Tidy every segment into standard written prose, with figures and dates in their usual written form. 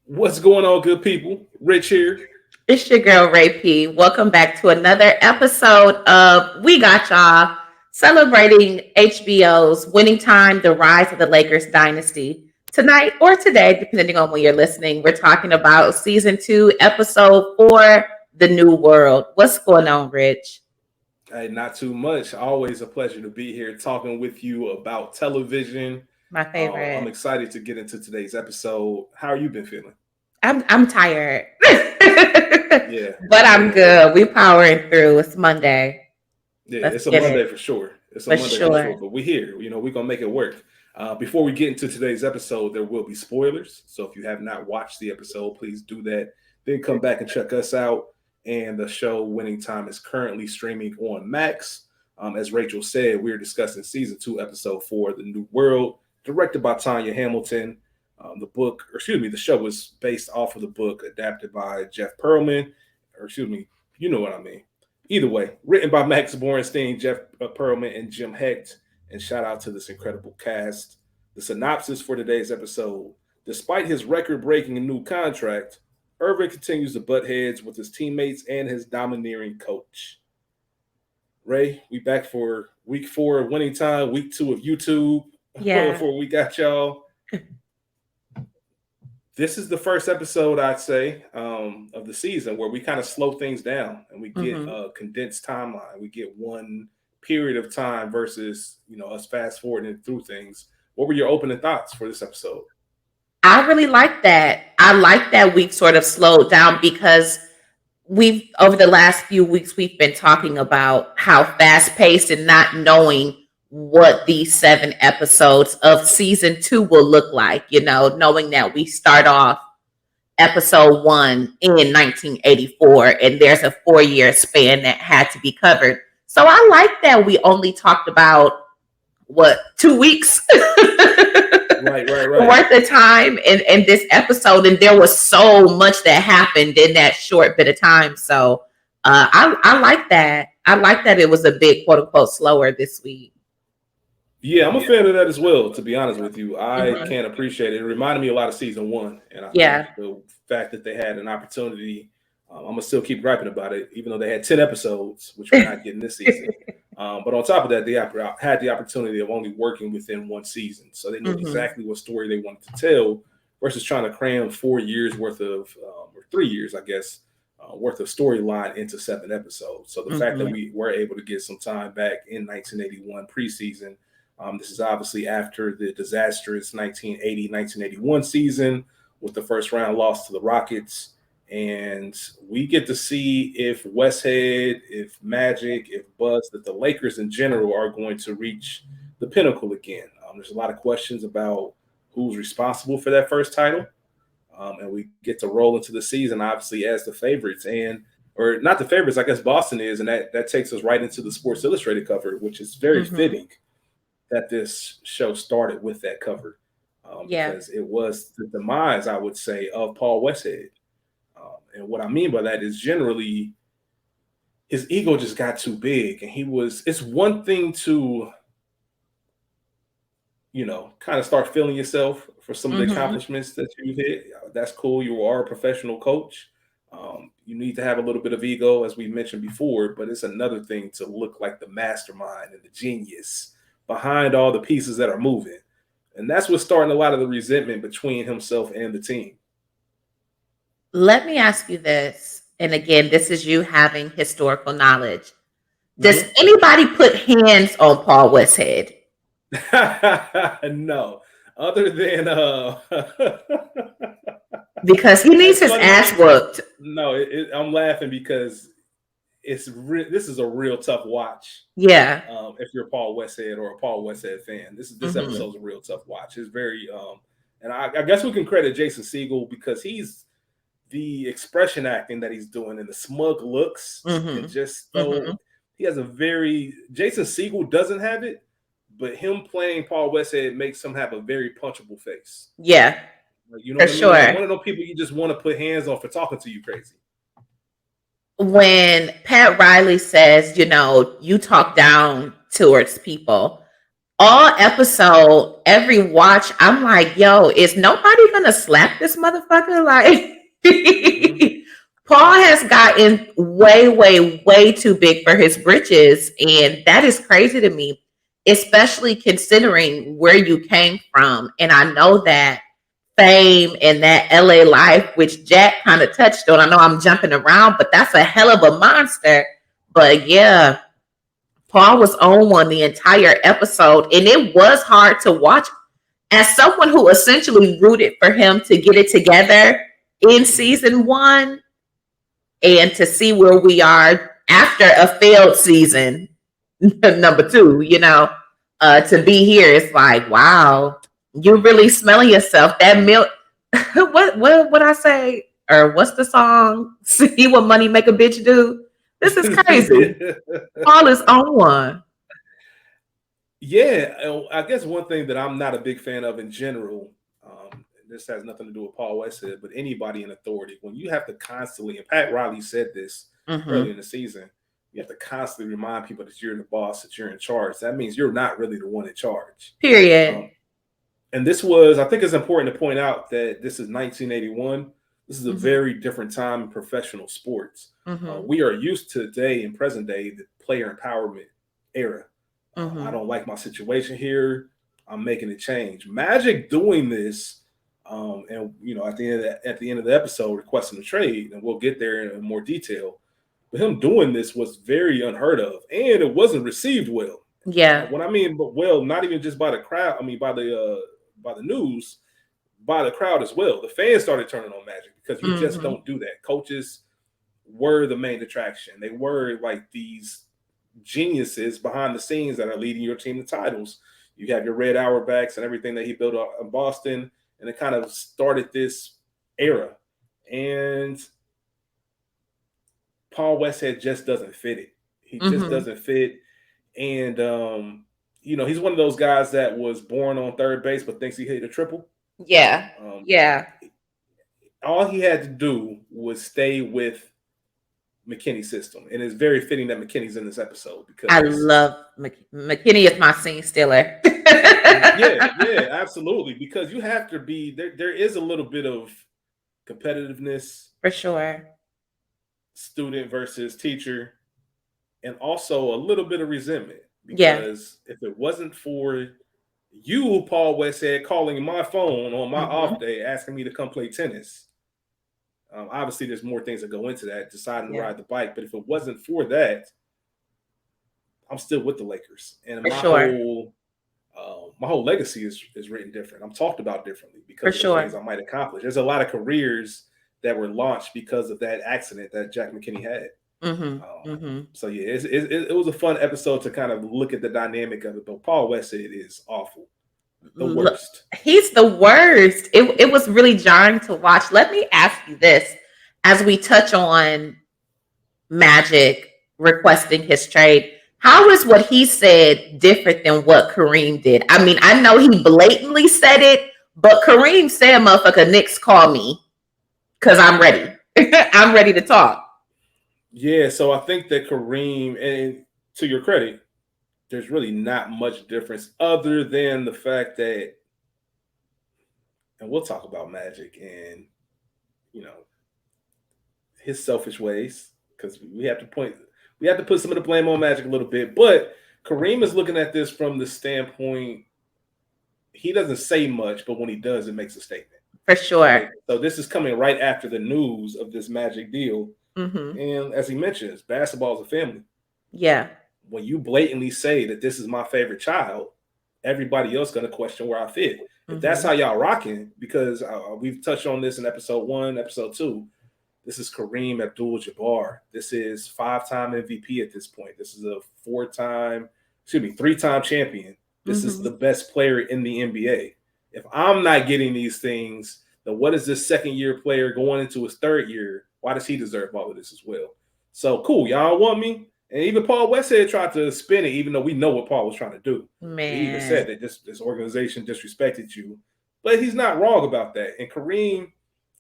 What's going on, good people? Rich here. It's your girl Ray P. Welcome back to another episode of We Got Y'all, celebrating HBO's Winning Time: The Rise of the Lakers Dynasty. Tonight or today, depending on when you're listening, we're talking about season 2, episode 4, The New World. What's going on, Rich? Hey, not too much. Always a pleasure to be here talking with you about television. My I'm favorite. excited to get into today's episode. How you been feeling? I'm tired. Yeah, But I'm yeah, good. We powering through. It's Monday. yeah. Let's It's a get Monday it. for sure. It's a For Monday for sure. sure. But we're here. We're gonna make it work. Before we get into today's episode, there will be spoilers. So if you have not watched the episode, please do that. Then come back and check us out. And the show Winning Time is currently streaming on Max. As Rachel said, we're discussing season 2, episode 4, The New World, directed by Tanya Hamilton. The show was based off of the book adapted by Jeff Pearlman, or excuse me, you know what I mean. Either way, written by Max Borenstein, Jeff Pearlman, and Jim Hecht. And shout out to this incredible cast. The synopsis for today's episode: despite his record-breaking new contract, Irvin continues to butt heads with his teammates and his domineering coach. Ray, we back for week 4 of Winning Time, week 2 of YouTube. Yeah. For We Got Y'all. This is the first episode, I'd say, of the season where we kind of slow things down and we get Mm-hmm. a condensed timeline. We get one period of time versus us fast forwarding through things. What were your opening thoughts for this episode? I really like that. I like that we've sort of slowed down because we've over the last few weeks we've been talking about how fast paced and not knowing what these 7 episodes of season 2 will look like, knowing that we start off episode 1 in 1984 and there's a 4-year span that had to be covered. So I like that we only talked about what 2 weeks Right. worth of time in this episode, and there was so much that happened in that short bit of time. So I like that. I like that it was a bit quote unquote slower this week. Yeah, I'm a fan of that as well, to be honest with you. I Hmm. can't appreciate it. It reminded me a lot of season 1. And I think Yeah. the fact that they had an opportunity, I'm going to still keep griping about it, even though they had 10 episodes, which we're not getting this season. But on top of that, they had the opportunity of only working within one season. So they knew Hmm. exactly what story they wanted to tell versus trying to cram 4 years worth of, or 3 years, I guess, worth of storyline into 7 episodes. So the fact that Hmm. we were able to get some time back in 1981 preseason. This is obviously after the disastrous 1980-1981 season with the first round loss to the Rockets. And we get to see if Westhead, if Magic, if Buzz, that the Lakers in general are going to reach the pinnacle again. There's a lot of questions about who's responsible for that first title. And we get to roll into the season, obviously, as the favorites. Or not the favorites, I guess Boston is. And that takes us right into the Sports Illustrated cover, which is very Hmm. fitting that this show started with that cover Yeah. because it was the demise, I would say, of Paul Westhead. And what I mean by that is generally his ego just got too big. And it's one thing to, kind of start feeling yourself for some of the Hmm. accomplishments that you've hit. That's cool. You are a professional coach. You need to have a little bit of ego, as we mentioned before, but it's another thing to look like the mastermind and the genius behind all the pieces that are moving. And that's what's starting a lot of the resentment between himself and the team. Let me ask you this, and again, this is you having historical knowledge. Does Hmm. anybody put hands on Paul Westhead? No, other than Because he needs it's his funny. ass whooped. No, I'm laughing because this is a real tough watch. Yeah. If you're a Paul Westhead or a Paul Westhead fan, this Hmm. episode's a real tough watch. It's very and I guess we can credit Jason Segel because he's the expression acting that he's doing and the smug looks and Hmm. just Hmm. so he has a very Jason Segel doesn't have it, but him playing Paul Westhead makes him have a very punchable face. Yeah, Like, you know for what I mean? Like sure. one of those people you just want to put hands on for talking to you crazy. When Pat Riley says, you talk down towards people, all episode, every watch, I'm like, yo, is nobody gonna slap this motherfucker? Like, Paul has gotten way, way, way too big for his britches. And that is crazy to me, especially considering where you came from. And I know that fame and that LA life, which Jack kind of touched on. I know I'm jumping around, but that's a hell of a monster. But yeah, Paul was on one the entire episode, and it was hard to watch as someone who essentially rooted for him to get it together in season one and to see where we are after a failed season number two, to be here. It's like, wow, you're really smelling yourself. That milk, what I say? Or what's the song? See what money make a bitch do? This is crazy. Paul is on one. Yeah, I guess one thing that I'm not a big fan of in general, this has nothing to do with Paul Westhead, but anybody in authority, when you have to constantly, and Pat Riley said this early in the season, you have to constantly remind people that you're the boss, that you're in charge. That means you're not really the one in charge. Period. And this was, I think it's important to point out that this is 1981. This is a very different time in professional sports. We are used to today, in present day, the player empowerment era. I don't like my situation here. I'm making a change. Magic doing this, and at the end of the episode, requesting a trade, and we'll get there in more detail. But him doing this was very unheard of, and it wasn't received well. Yeah. What I mean, but well, not even just by the crowd. I mean, by the news, by the crowd as well. The fans started turning on Magic because you just don't do that. Coaches were the main attraction. They were like these geniuses behind the scenes that are leading your team to titles. You have your Red Auerbachs and everything that he built up in Boston, and it kind of started this era. And Paul Westhead just doesn't fit it. He just doesn't fit. And he's one of those guys that was born on third base but thinks he hit a triple. Yeah. All he had to do was stay with McKinney's system, and it's very fitting that McKinney's in this episode because I love McKinney is my scene stealer. yeah, absolutely. Because you have to be there. There is a little bit of competitiveness For sure. Student versus teacher, and also a little bit of resentment. Because if it wasn't for you, Paul Westhead, calling my phone on my off day asking me to come play tennis. Obviously, there's more things that go into that, deciding to ride the bike. But if it wasn't for that, I'm still with the Lakers. And my whole legacy is written different. I'm talked about differently because of the things I might accomplish. There's a lot of careers that were launched because of that accident that Jack McKinney had. So yeah, it was a fun episode to kind of look at the dynamic of it. But Paul Westhead is awful. The worst. He's the worst. It was really jarring to watch. Let me ask you this as we touch on Magic requesting his trade. How is what he said different than what Kareem did? I mean, I know he blatantly said it, but Kareem said, motherfucker, Knicks call me because I'm ready. I'm ready to talk. Yeah, so I think that Kareem, and to your credit, there's really not much difference other than the fact that, and we'll talk about Magic and, his selfish ways, because we have to put some of the blame on Magic a little bit. But Kareem is looking at this from the standpoint, he doesn't say much, but when he does, it makes a statement. For sure. Right? So this is coming right after the news of this Magic deal. And as he mentions, basketball is a family. Yeah. When you blatantly say that this is my favorite child, everybody else going to question where I fit. If that's how y'all rocking, because we've touched on this in episode 1, episode 2. This is Kareem Abdul-Jabbar. This is 5-time MVP at this point. This is a 3-time champion. This is the best player in the NBA. If I'm not getting these things, then what is this second-year player going into his third year? Why does he deserve all of this as well? So cool, y'all want me? And even Paul Westhead tried to spin it, even though we know what Paul was trying to do. Man. He even said that this organization disrespected you. But he's not wrong about that. And Kareem,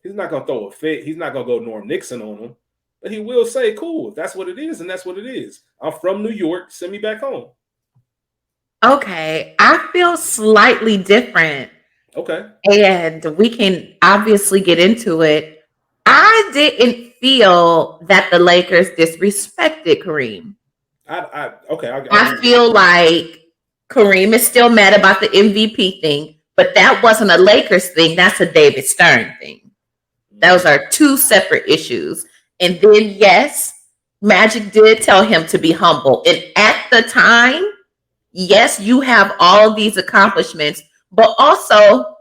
he's not going to throw a fit. He's not going to go Norm Nixon on him. But he will say, cool, if that's what it is, and that's what it is. I'm from New York. Send me back home. Okay, I feel slightly different, Okay. and we can obviously get into it. I didn't feel that the Lakers disrespected Kareem. I I agree with feel like Kareem is still mad about the MVP thing, but that wasn't a Lakers thing. That's a David Stern thing. that. Those are two separate issues. And then, yes, Magic did tell him to be humble. And at the time, yes, you have all of these accomplishments, but also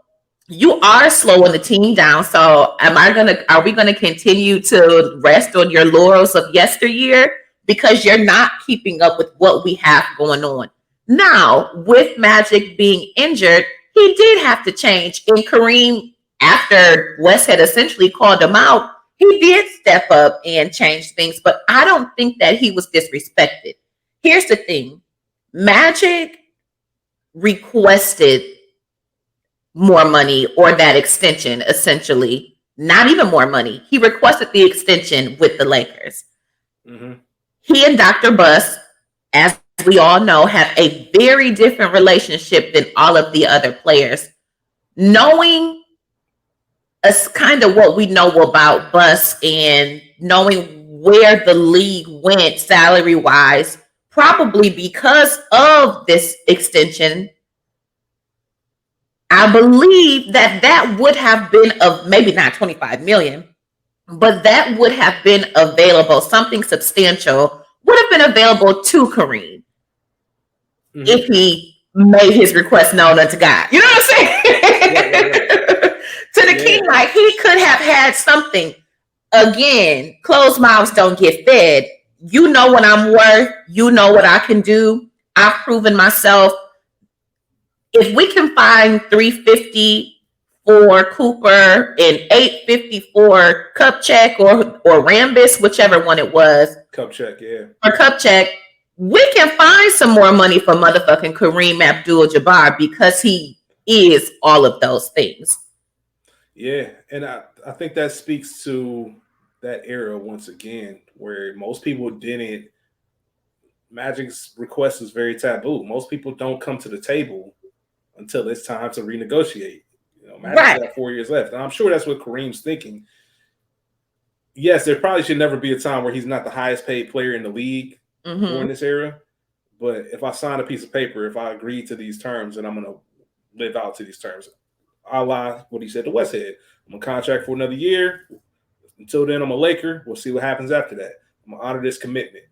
you are slowing the team down. So are we gonna continue to rest on your laurels of yesteryear? Because you're not keeping up with what we have going on. Now, with Magic being injured, he did have to change. And Kareem, after West had essentially called him out, he did step up and change things. But I don't think that he was disrespected. Here's the thing. Magic requested more money or that extension, essentially. Not even more money. He requested the extension with the Lakers. Mm-hmm. He and Dr. Buss, as we all know, have a very different relationship than all of the other players. Knowing us kind of what we know about Buss and knowing where the league went salary wise, probably because of this extension, I believe that would have been of maybe not 25 million, but that would have been available. Something substantial would have been available to Kareem if he made his request known unto God. You know what I'm saying? Right. To the king, like he could have had something. Again, closed mouths don't get fed. You know what I'm worth. You know what I can do. I've proven myself. If we can find 350 for Cooper and 850 for Kupchak or Rambis, whichever one it was. Kupchak, yeah. Or Kupchak, we can find some more money for motherfucking Kareem Abdul-Jabbar because he is all of those things. Yeah, and I think that speaks to that era once again, where most people didn't. Magic's request is very taboo. Most people don't come to the table until it's time to renegotiate. You know, Magic's got 4 years left, and I'm sure that's what Kareem's thinking. Yes, there probably should never be a time where he's not the highest paid player in the league during this era. But if I sign a piece of paper, if I agree to these terms, and I'm going to live out to these terms, a la what he said to Westhead, I'm going to contract for another year. Until then, I'm a Laker. We'll see what happens after that. I'm going to honor this commitment.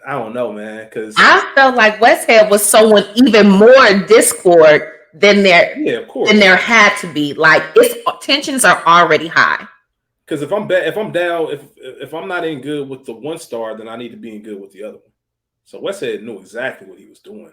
I don't know, man, because I felt like Westhead was sowing even more discord than there had to be. Like its tensions are already high. Because if I'm down, if I'm not in good with the one star, then I need to be in good with the other one. So Westhead knew exactly what he was doing.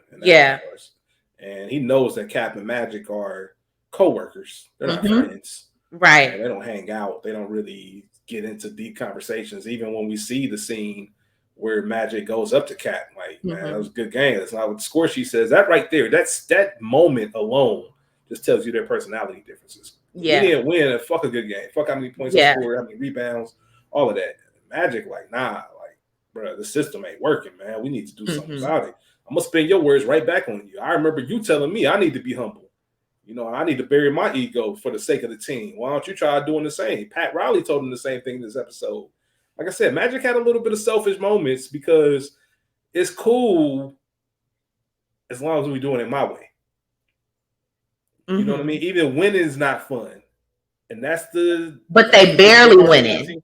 And he knows that Cap and Magic are co-workers. They're not friends. Right. They don't hang out. They don't really get into deep conversations. Even when we see the scene where Magic goes up to Cap, like, man, that was a good game. That's not what the score sheet says. That right there, that moment alone just tells you their personality differences. Yeah. We didn't win. Fuck a good game. Fuck how many points I scored, how many rebounds, all of that. Magic, like, nah, like, bro, the system ain't working, man. We need to do something about it. I'm going to spin your words right back on you. I remember you telling me I need to be humble. You know, I need to bury my ego for the sake of the team. Why don't you try doing the same? Pat Riley told him the same thing in this episode. Like I said, Magic had a little bit of selfish moments because it's cool as long as we're doing it my way. You know what I mean? Even winning is not fun. And that's But they barely winning.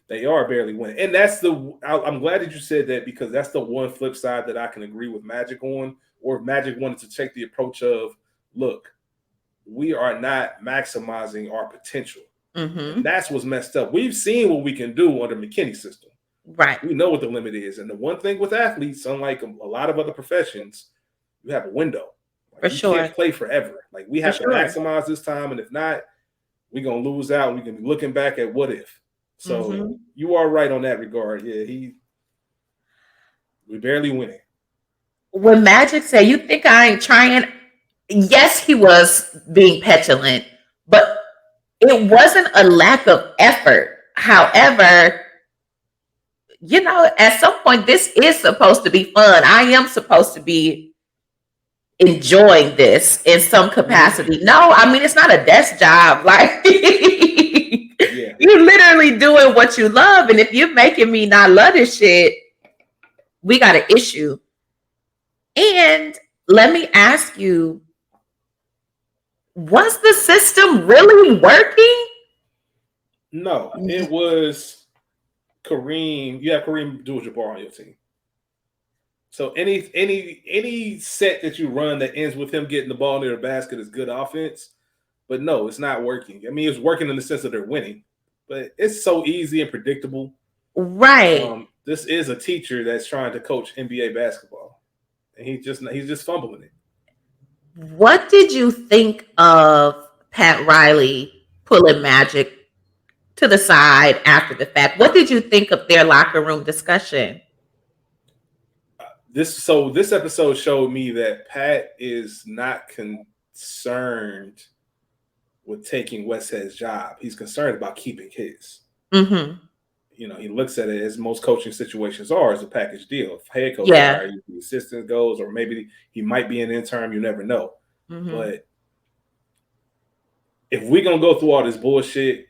They are barely winning. And I'm glad that you said that because that's the one flip side that I can agree with Magic on. Or if Magic wanted to take the approach of, look, we are not maximizing our potential. And that's what's messed up. We've seen what we can do under McKinney's system. Right. We know what the limit is. And the one thing with athletes, unlike a lot of other professions, you have a window. Like, you can't play forever. Like, we have to maximize this time. And if not, we're going to lose out. And we're going to be looking back at what if. So you are right on that regard. Yeah, we barely winning. When Magic said, you think I ain't trying? Yes, he was being petulant, but it wasn't a lack of effort. However, at some point, this is supposed to be fun. I am supposed to be enjoying this in some capacity. No, I mean, it's not a desk job. Like, you're literally doing what you love. And if you're making me not love this shit, we got an issue. And let me ask you, was the system really working? No, it was Kareem. You have Kareem Abdul-Jabbar on your team. So any set that you run that ends with him getting the ball near the basket is good offense. But no, it's not working. I mean, it's working in the sense that they're winning, but it's so easy and predictable. Right. This is a teacher that's trying to coach NBA basketball, and he's just fumbling it. What did you think of Pat Riley pulling Magic to the side after the fact? What did you think of their locker room discussion? This episode showed me that Pat is not concerned with taking Westhead's job. He's concerned about keeping his. Mm-hmm. He looks at it as most coaching situations are as a package deal. If head coach, the assistant goes, or maybe he might be an interim. You never know. Mm-hmm. But if we're gonna go through all this bullshit,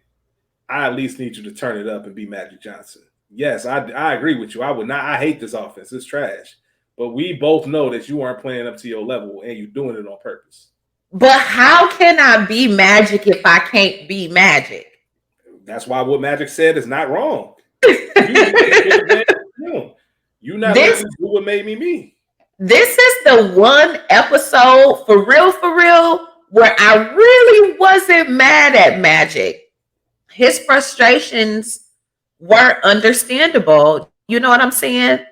I at least need you to turn it up and be Magic Johnson. Yes, I agree with you. I would not. I hate this offense. It's trash. But we both know that you aren't playing up to your level and you're doing it on purpose. But how can I be Magic if I can't be Magic? That's why what Magic said is not wrong. You not letting me do what made me me. This is the one episode, for real, where I really wasn't mad at Magic. His frustrations were understandable. You know what I'm saying?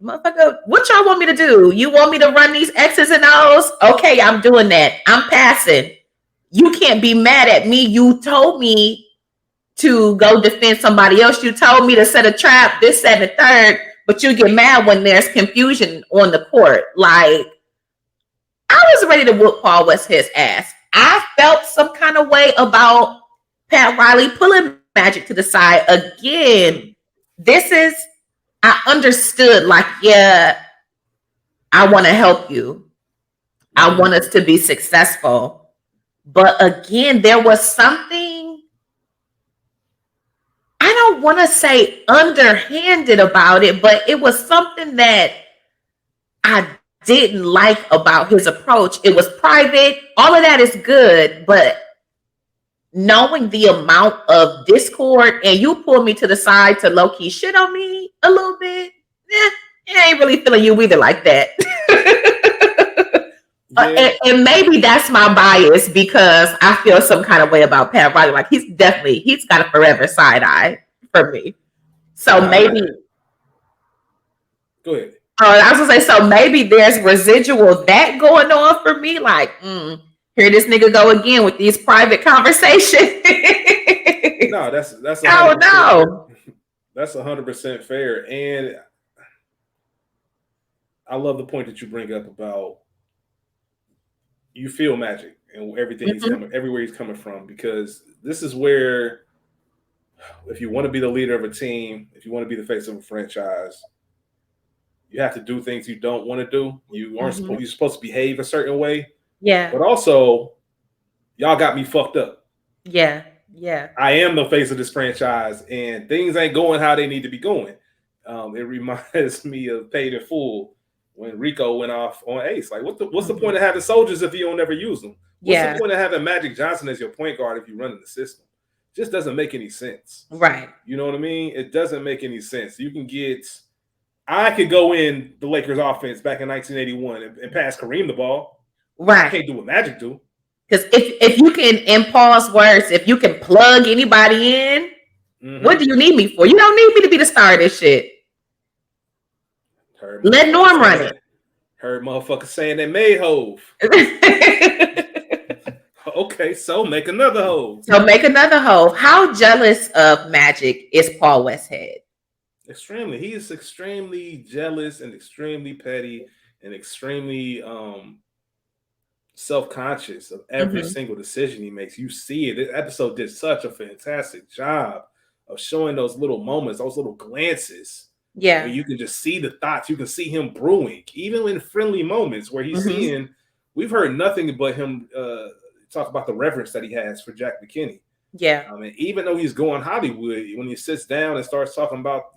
Motherfucker, what y'all want me to do? You want me to run these X's and O's? Okay, I'm doing that. I'm passing. You can't be mad at me. You told me to go defend somebody else. You told me to set a trap, this, that, and the third, but you get mad when there's confusion on the court. Like, I was ready to whoop Paul Westhead's ass. I felt some kind of way about Pat Riley pulling Magic to the side. Again, I understood, like, yeah, I want to help you. I want us to be successful. But again, there was something, I don't want to say underhanded about it, but it was something that I didn't like about his approach. It was private. All of that is good, but knowing the amount of discord, and you pull me to the side to low-key shit on me a little bit, I ain't really feeling you either like that. And maybe that's my bias because I feel some kind of way about Pat Riley. Like, he's got a forever side eye for me. So maybe. Go ahead. I was gonna say, so maybe there's residual that going on for me. Like, here this nigga go again with these private conversations. No, that's oh no. That's 100% fair. And I love the point that you bring up about you feel Magic and everything he's coming, everywhere he's coming from, because this is where, if you want to be the leader of a team, if you want to be the face of a franchise, you have to do things you don't want to do. You aren't you're supposed to behave a certain way. Yeah. But also, y'all got me fucked up. Yeah. Yeah. I am the face of this franchise, and things ain't going how they need to be going. It reminds me of Paid in Full when Rico went off on Ace. Like, what's the point of having soldiers if you don't ever use them? What's the point of having Magic Johnson as your point guard if you run in the system? Just doesn't make any sense. Right. You know what I mean? It doesn't make any sense. I could go in the Lakers offense back in 1981 and pass Kareem the ball. Right. I can't do what Magic do. Because if you can, in Paul's words, if you can plug anybody in, what do you need me for? You don't need me to be the star of this shit. Let Norm run it. Heard motherfuckers saying they made Hove. Okay, so make another Hove. How jealous of Magic is Paul Westhead? Extremely. He is extremely jealous and extremely petty and extremely self-conscious of every single decision he makes. You see it. This episode did such a fantastic job of showing those little moments, those little glances where Yeah. you can just see the thoughts. You can see him brewing, even in friendly moments where he's seeing. We've heard nothing but him talk about the reverence that he has for Jack McKinney. Yeah. I mean, even though he's going Hollywood, when he sits down and starts talking about,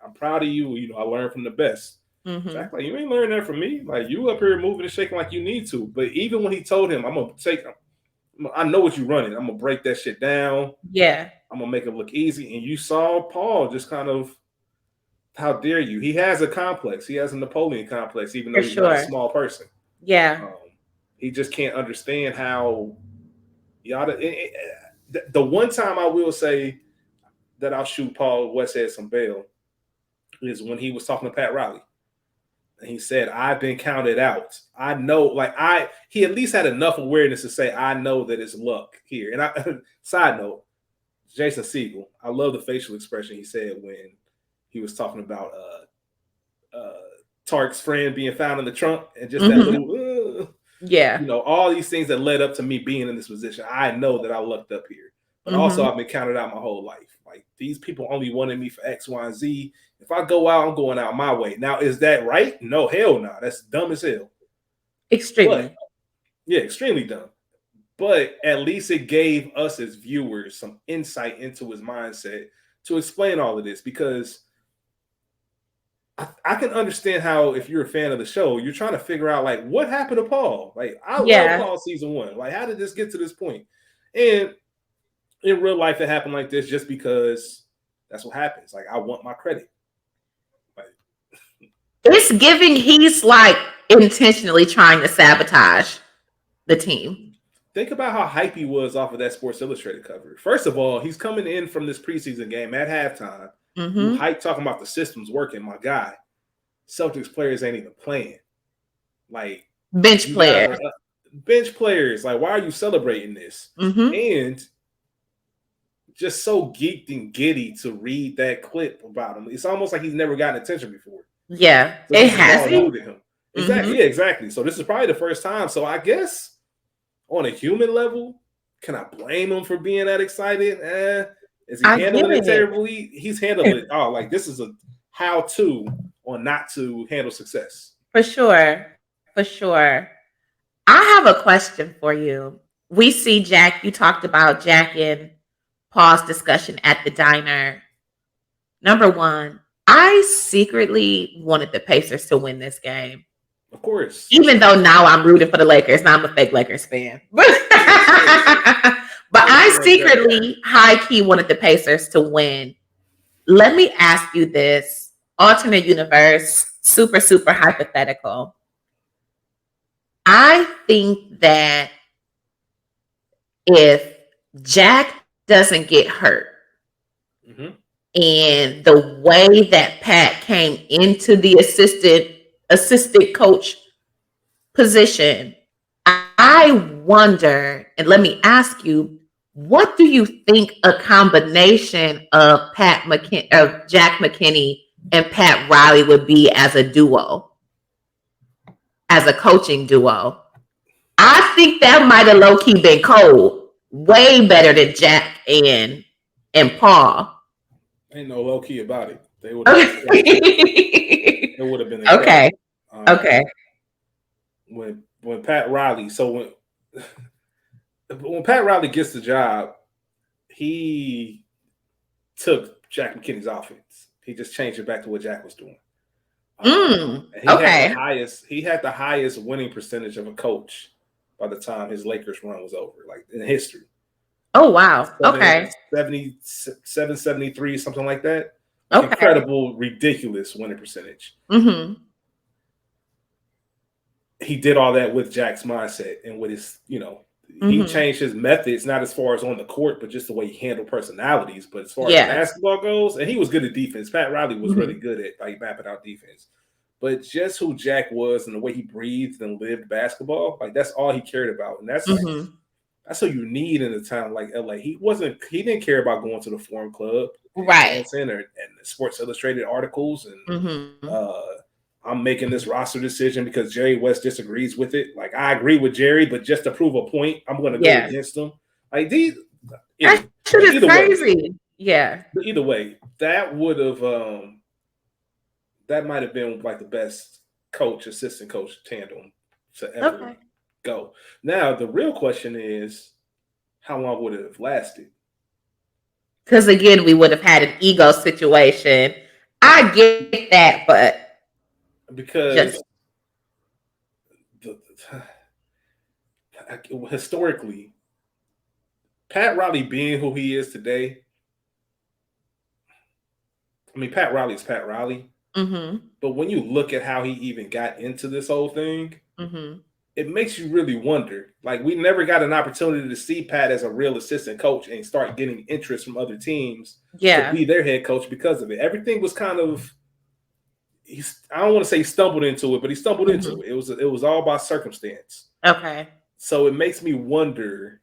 I'm proud of you. I learned from the best. Jack, like, you ain't learned that from me. Like, you up here moving and shaking like you need to. But even when he told him, I know what you're running. I'm gonna break that shit down. Yeah. I'm gonna make it look easy. And you saw Paul just kind of, how dare you? He has a complex. He has a Napoleon complex, even though he's not a small person. Yeah. He just can't understand how the one time I will say that I'll shoot Paul Westhead some bail is when he was talking to Pat Riley. And he said, I've been counted out. I know, he at least had enough awareness to say, I know that it's luck here. And side note, Jason Segel, I love the facial expression he said when he was talking about Tark's friend being found in the trunk, and just that little, all these things that led up to me being in this position. I know that I lucked up here, but also I've been counted out my whole life. Like, these people only wanted me for X, Y, and Z. If I go out, I'm going out my way. Now, is that right? No, hell no. That's dumb as hell. Extremely. Extremely dumb. But at least it gave us as viewers some insight into his mindset to explain all of this, because I can understand how, if you're a fan of the show, you're trying to figure out, like, what happened to Paul? Like, I love Paul season 1. Like, how did this get to this point? And in real life, it happened like this just because that's what happens. Like, I want my credit. It's giving he's like intentionally trying to sabotage the team. Think about how hype he was off of that Sports Illustrated cover. First of all, he's coming in from this preseason game at halftime. You hype talking about the system's working, my guy. Celtics players ain't even playing. Like, bench players. Like, why are you celebrating this? And just so geeked and giddy to read that clip about him. It's almost like he's never gotten attention before. Yeah, so it has new to him. Exactly. Yeah, exactly. So this is probably the first time. So I guess on a human level, can I blame him for being that excited? Is he handling it terribly? He's handling it. Oh, like, this is a how-to on not to handle success. For sure. I have a question for you. We see Jack, you talked about Jack and Paul's discussion at the diner. Number one, I secretly wanted the Pacers to win this game. Of course. Even though now I'm rooting for the Lakers. Now I'm a fake Lakers fan. But I secretly, high-key, wanted the Pacers to win. Let me ask you this. Alternate universe, super, super hypothetical. I think that if Jack doesn't get hurt, and the way that Pat came into the assistant coach position, I wonder, and let me ask you, what do you think a combination of Jack McKinney and Pat Riley would be as a duo, as a coaching duo? I think that might have low-key been cold, way better than Jack and Paul. Ain't no low key about it. They would have been okay. Okay. When Pat Riley, so when Pat Riley gets the job, he took Jack McKinney's offense. He just changed it back to what Jack was doing. He had the highest winning percentage of a coach by the time his Lakers run was over, like, in history. Oh, wow. Okay. 77, 73, something like that. Okay. Incredible, ridiculous winning percentage. He did all that with Jack's mindset and with his, he changed his methods, not as far as on the court, but just the way he handled personalities. But as far as basketball goes, and he was good at defense. Pat Riley was really good at, like, mapping out defense. But just who Jack was and the way he breathed and lived basketball, like, that's all he cared about. And that's that's what you need in a town like LA. He didn't care about going to the Forum Club, right? And the Sports Illustrated articles, and I'm making this roster decision because Jerry West disagrees with it. Like, I agree with Jerry, but just to prove a point, I'm going to go against him. Like, that shit is crazy. Yeah. But either way, that would have that might have been like the best coach assistant coach tandem to ever Okay. go. Now the real question is, how long would it have lasted? Because again, we would have had an ego situation. I get that, but Because just the, historically, Pat Riley being who he is today, I mean, Pat Riley is Pat Riley. mm-hmm, But when you look at how he even got into this whole thing, mm-hmm. it makes you really wonder. Like, we never got an opportunity to see Pat as a real assistant coach and start getting interest from other teams to Yeah. be their head coach because of it. Everything was kind of, I don't want to say he stumbled into it, but he stumbled Mm-hmm. into it. It was all by circumstance. Okay. So it makes me wonder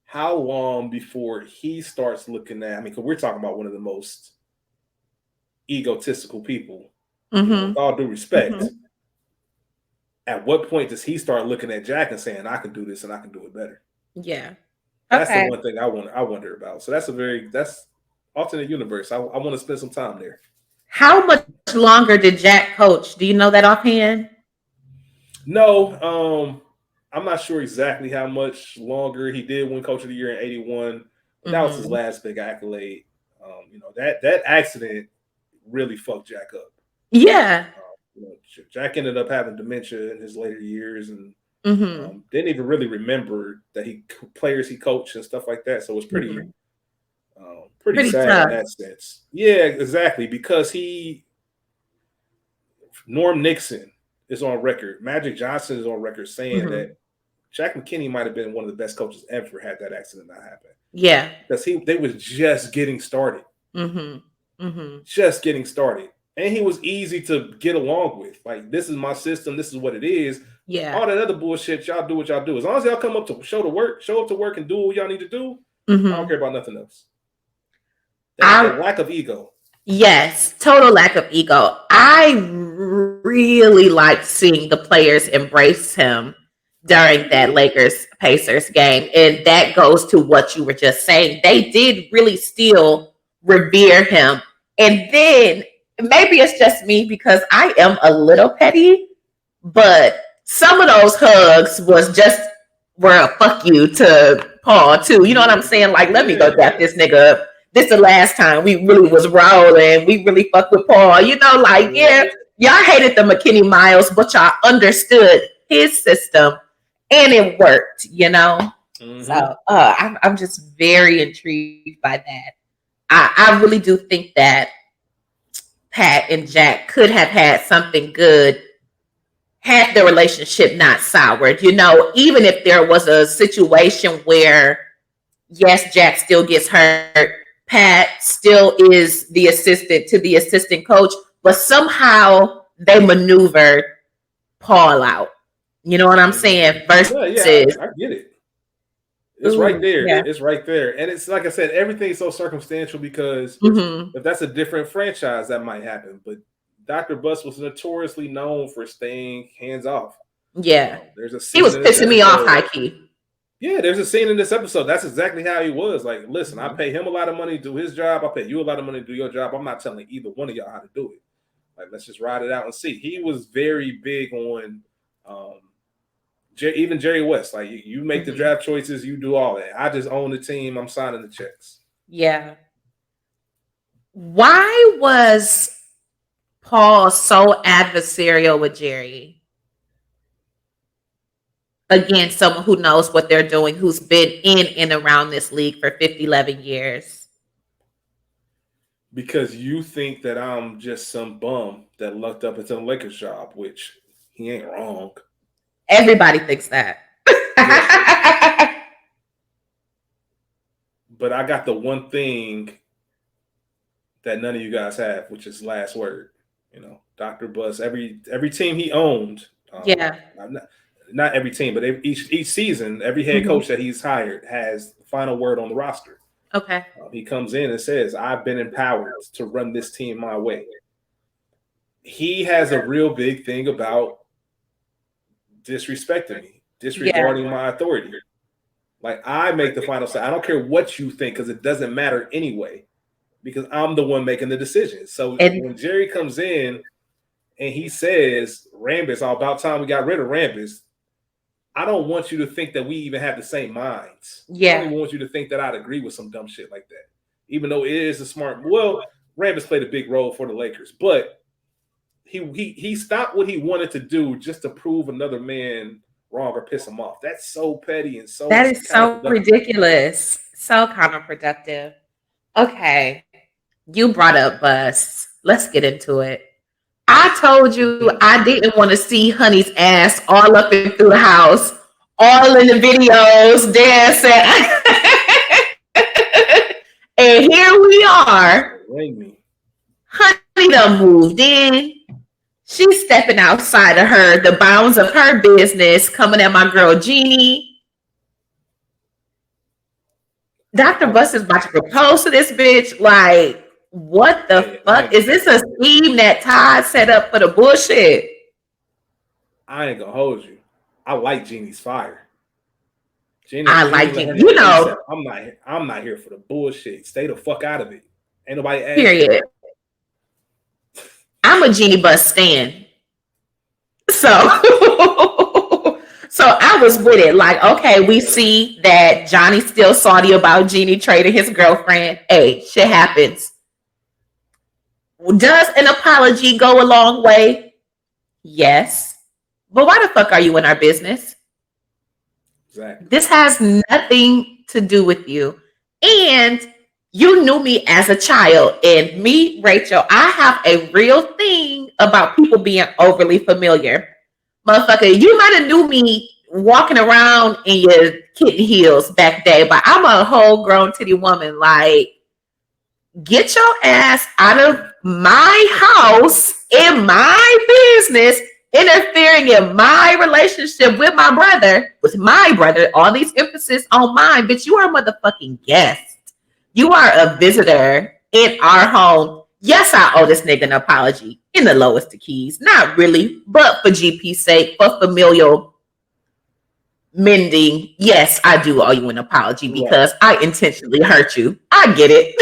how long before he starts looking at, I mean, because we're talking about one of the most egotistical people, with Mm-hmm. all due respect. Mm-hmm. At what point does he start looking at Jack and saying, I can do this and I can do it better? Yeah. That's the Okay. one thing I wonder about. So that's alternate universe. I want to spend some time there. How much longer did Jack coach? Do you know that offhand? No, I'm not sure exactly how much longer he did win Coach of the Year in '81, but that was his Mm-hmm. last big accolade. That accident really fucked Jack up. Yeah. Jack ended up having dementia in his later years and Mm-hmm. didn't even really remember that players he coached and stuff like that. So it was Mm-hmm. pretty Pretty sad in tough. that sense. Yeah, exactly. Because Norm Nixon is on record. Magic Johnson is on record saying Mm-hmm. that Jack McKinney might have been one of the best coaches ever had that accident not happen. Yeah. Because they was just getting started. Mm-hmm. Mm-hmm. Just getting started. And he was easy to get along with. Like, this is my system, this is what it is. Yeah. All that other bullshit, y'all do what y'all do. As long as y'all come up to show up to work and do what y'all need to do, I don't Mm-hmm. care about nothing else. That I lack of ego. Yes, total lack of ego. I really liked seeing the players embrace him during that Lakers Pacers game. And that goes to what you were just saying. They did really still revere him. And then maybe it's just me because I am a little petty, but some of those hugs were a fuck you to Paul too. You know what I'm saying? Like, let me go dap this nigga up. This the last time we really was rolling. We really fucked with Paul. You know, like, yeah, y'all hated the McKinney Miles, but y'all understood his system and it worked, you know? Mm-hmm. So I'm just very intrigued by that. I really do think that Pat and Jack could have had something good had the relationship not soured. You know, even if there was a situation where, yes, Jack still gets hurt, Pat still is the assistant to the assistant coach, but somehow they maneuvered Paul out. You know what I'm saying? Versus, I get it. It's right ooh, there. yeah. It's right there. And it's like I said, everything's so circumstantial because Mm-hmm. if that's a different franchise, that might happen. But Dr. Bus was notoriously known for staying hands off. Yeah. There's a He scene was in this pissing me off, episode. high key. Yeah, there's a scene in this episode. That's exactly how he was. Like, listen, I Mhm. pay him a lot of money to do his job. I pay you a lot of money to do your job. I'm not telling either one of y'all how to do it. Like, let's just ride it out and see. He was very big on even Jerry West. Like, you make the Mhm. draft choices, you do all that. I just own the team. I'm signing the checks. Yeah. Why was Paul so adversarial with Jerry? Again, someone who knows what they're doing, who's been in and around this league for 50, 11 years. Because you think that I'm just some bum that lucked up into the Lakers job, which he ain't wrong. Everybody thinks that. But I got the one thing that none of you guys have, which is last word. You know, Dr. Bus, every team he owned, Yeah. not every team, but each season, every head coach that he's hired has the final word on the roster. Okay. He comes in and says, I've been empowered to run this team my way. He has a real big thing about disrespecting me, disregarding my authority. Like, I make the final say. I don't care what you think because it doesn't matter anyway. because I'm the one making the decision. So And when Jerry comes in and he says, Rambus, all about time we got rid of Rambus, I don't want you to think that we even have the same minds. I don't even want you to think that I'd agree with some dumb shit like that. Even though it is a smart, well, Rambus played a big role for the Lakers, but he stopped what he wanted to do just to prove another man wrong or piss him off. That's so petty and so that is so ridiculous. So counterproductive. Okay. You brought up Bus. Let's get into it. I told you I didn't want to see Honey's ass all up and through the house, all in the videos, dancing. And here we are. Honey done moved in. She's stepping outside of the bounds of her business, coming at my girl Jeannie. Dr. Bus is about to propose to this bitch. Like, what the fuck? Is this a scheme that Todd set up for the bullshit? I ain't gonna hold you. I like Jeannie's fire. I like Jeannie. You know, I'm not here for the bullshit. Stay the fuck out of it. Ain't nobody asking. Period. I'm a Jeannie Bus stan. So I was with it. Like, okay, we see that Johnny's still salty about Jeannie trading his girlfriend. Hey, shit happens. Does an apology go a long way? Yes. But why the fuck are you in our business? Exactly. This has nothing to do with you. And you knew me as a child. And me, Rachel, I have a real thing about people being overly familiar. Motherfucker, you might have knew me walking around in your kitten heels back day, but I'm a whole grown titty woman. Like, get your ass out of my house, in my business, interfering in my relationship with my brother, all these emphasis on mine. Bitch, you are a motherfucking guest. You are a visitor in our home. Yes, I owe this nigga an apology in the lowest of keys. Not really, but for GP's sake, for familial mending, yes, I do owe you an apology because I intentionally hurt you. I get it.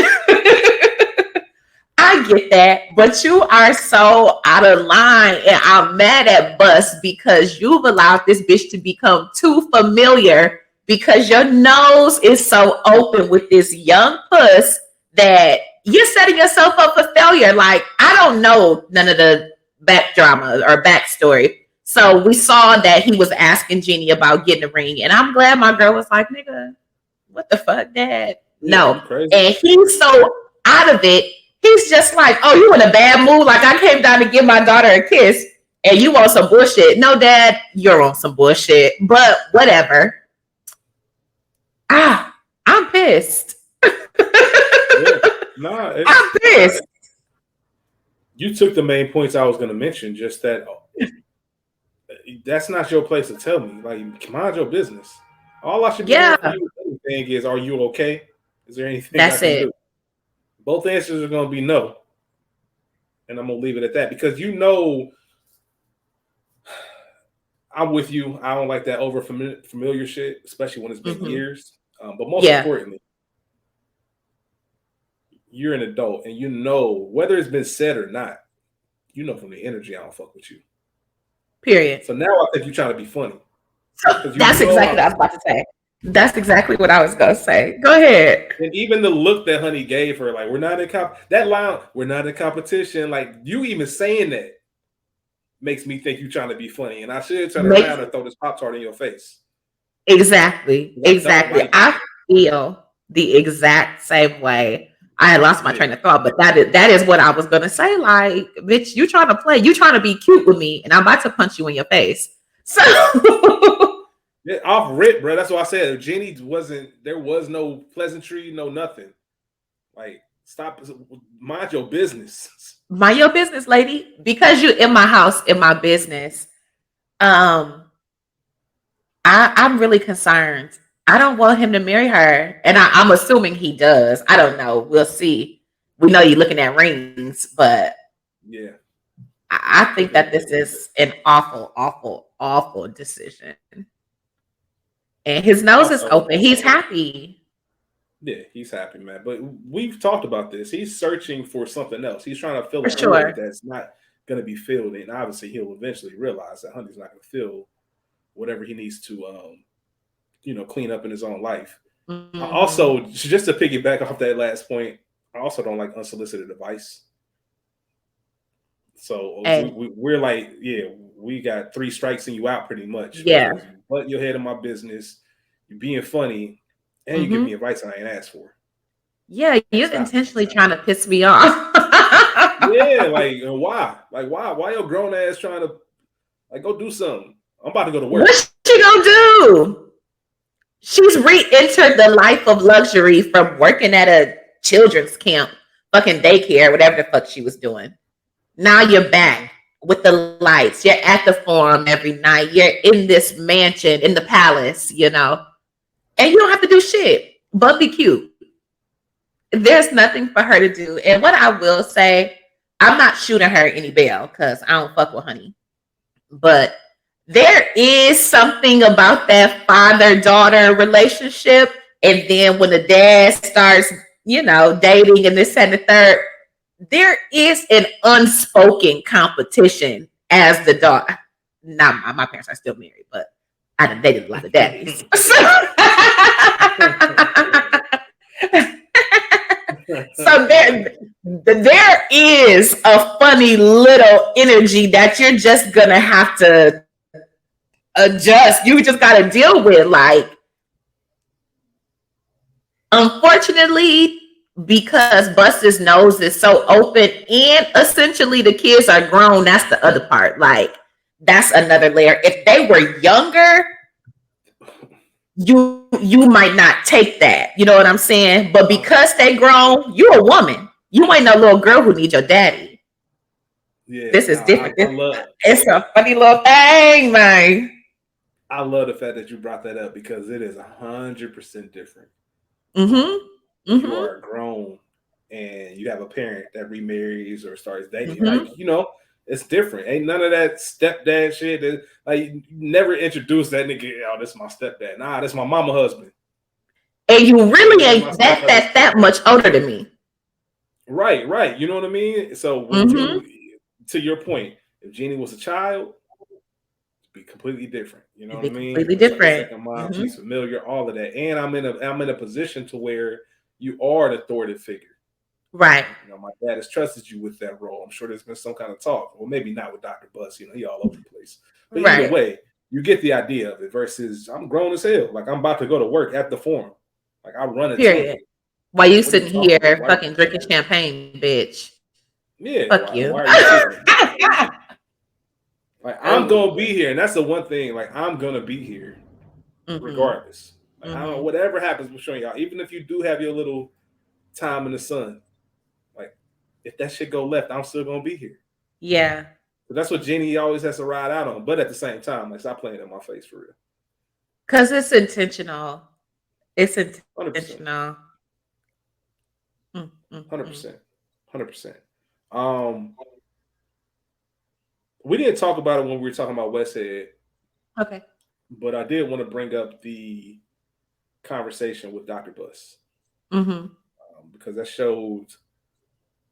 I get that, but you are so out of line, and I'm mad at Bus because you've allowed this bitch to become too familiar because your nose is so open with this young puss that you're setting yourself up for failure. Like, I don't know none of the back drama or backstory. So we saw that he was asking Jeannie about getting a ring, and I'm glad my girl was like, nigga, what the fuck, Dad? No. And he's so out of it. He's just like, oh, you in a bad mood? Like, I came down to give my daughter a kiss and you want some bullshit. No, Dad, you're on some bullshit, but whatever. I'm pissed. I'm pissed. You took the main points I was going to mention, just that that's not your place to tell me. Like, mind your business. All I should be saying is, are you okay? Is there anything that's I can it. do? Both answers are going to be no. And I'm going to leave it at that because you know I'm with you. I don't like that over familiar shit, especially when it's been years. But most importantly, you're an adult and you know whether it's been said or not, you know from the energy I don't fuck with you. Period. So now I think you're trying to be funny. That's exactly what I was about to say. That's exactly what I was going to say. Go ahead. And even the look that Honey gave her, like, we're not in that line, we're not in competition. Like, you even saying that makes me think you're trying to be funny. And I should turn around and throw this Pop-Tart in your face. Exactly. I feel the exact same way. I had lost my train of thought, but that is what I was going to say. Like, bitch, you trying to play. You trying to be cute with me, and I'm about to punch you in your face. So... Yeah, off rip, bro. That's what I said. Jeannie there was no pleasantry, no nothing. Like, stop, mind your business. Mind your business, lady. Because you're in my house, in my business. I'm really concerned. I don't want him to marry her. And I'm assuming he does. I don't know. We'll see. We know you're looking at rings, but yeah. I think that this is an awful, awful, awful decision. And his nose is open. He's happy. Yeah, he's happy, man. But we've talked about this. He's searching for something else. He's trying to fill For a void sure. that's not going to be filled, and obviously he'll eventually realize that Honey's not going to fill whatever he needs to, clean up in his own life. Hmm. Also, just to piggyback off that last point, I also don't like unsolicited advice. So And we're like, yeah, we got three strikes and you out pretty much yeah. because you butt your head in my business, you're being funny, and you give Hmm. me advice I ain't asked for. Yeah, Like, you're stop. intentionally trying to piss me off. Yeah, like why? Like why? Why your grown ass trying to like go do something? I'm about to go to work. What's she gonna do? She's re-entered the life of luxury from working at a children's camp, fucking daycare, whatever the fuck she was doing. Now you're back with the lights. You're at the forum every night. You're in this mansion, in the palace, and you don't have to do shit but be cute. There's nothing for her to do. And what I will say, I'm not shooting her any bail because I don't fuck with Honey. But there is something about that father daughter relationship. And then when the dad starts, dating and this and the third, there is an unspoken competition as the daughter. Now, my parents are still married, but I done dated a lot of daddies. So there is a funny little energy that you're just gonna have to adjust. You just gotta deal with. Like, unfortunately, because Buster's nose is so open, and essentially the kids are grown. That's the other part. Like, that's another layer. If they were younger, you might not take that. You know what I'm saying? But because they grown, you're a woman. You ain't no little girl who needs your daddy. Yeah, This is different. I It's a funny little thing, man. love the fact that you brought that up because it is 100% different. Mm-hmm. When you Mm-hmm. are grown and you have a parent that remarries or starts dating, like Mm-hmm. it's different. Ain't none of that stepdad shit. Like you never introduce that nigga. Oh, this is my stepdad. Nah, this is my mama husband. And you really This is my ain't stepmother's that husband. much older than me. Right, right. You know what I mean? So when Mm-hmm. you, to your point, if Jeannie was a child, it'd be completely different. You know It'd what I be mean? completely It's like a different. second mom. Mm-hmm. She's familiar, all of that. And I'm in a position to where you are an authoritative figure. Right. My dad has trusted you with that role. I'm sure there's been some kind of talk, or maybe not with Dr. Bus. He all over the place. But either Right. way, you get the idea of it. Versus, I'm grown as hell. Like I'm about to go to work at the forum. Like I run a Period. team. While you What are you sitting talking about? here Why? fucking drinking champagne, bitch. Yeah. Fuck Why? you. Why are you sitting here? Like I'm Oh gonna be boy. here, and that's the one thing. Like I'm gonna be here Mm-hmm. regardless. Like I don't know Mm-hmm. whatever happens between y'all. Even if you do have your little time in the sun, like if that shit go left, I'm still gonna be here. Yeah. But that's what Jenny always has to ride out on. But at the same time, like stop playing in my face for real. Cause it's intentional. It's 100%. intentional. 100%. Mm-hmm. 100%. Um, we didn't talk about it when we were talking about Westhead, Okay. but I did want to bring up the conversation with Dr. Bus Mm-hmm. because that showed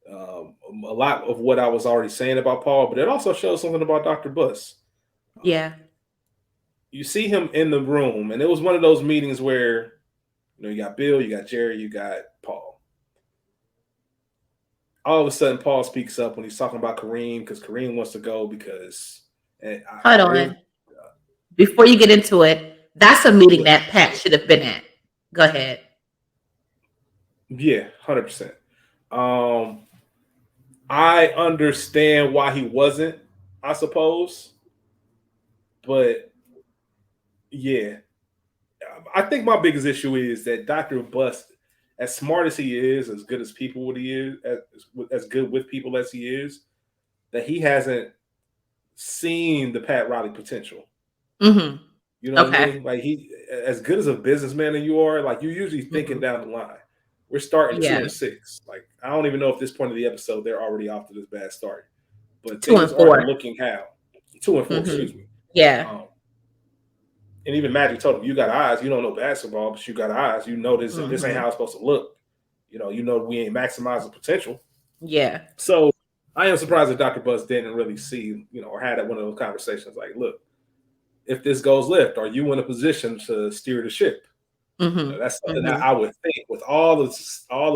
a lot of what I was already saying about Paul, but it also shows something about Dr. Bus. Um, Yeah. you see him in the room, and it was one of those meetings where you got Bill, you got Jerry, you got Paul. All of a sudden, Paul speaks up when he's talking about Kareem because Kareem wants to go because and Hold it was on. Before you get into it, that's a meeting yeah, that Pat should have been at. Go ahead. yeah, 100%. Um, I understand why he wasn't, I suppose, but yeah, I think my biggest issue is that Dr. Bust, as smart as he is, as good as people what he is, as good with people as he is, that he hasn't seen the Pat Riley potential. Mm-hmm. You know what I Okay. mean? Like he, as good as a businessman that you are, like you're usually thinking Mm-hmm. down the line. We're starting Yeah. 2-6. Like I don't even know if this point of the episode they're already off to this bad start, but Two things and aren't four. looking how 2-4. Mm-hmm. Excuse me. Yeah. Um, And even Magic told him, "You got eyes. You don't know basketball, but you got eyes. You know this. This ain't how it's supposed to look. You know we ain't maximizing potential." Yeah. So I am surprised that Dr. Buzz didn't really see, or had one of those conversations like, "Look, if this goes left, are you in a position to steer the ship?" That's something that I would think with all of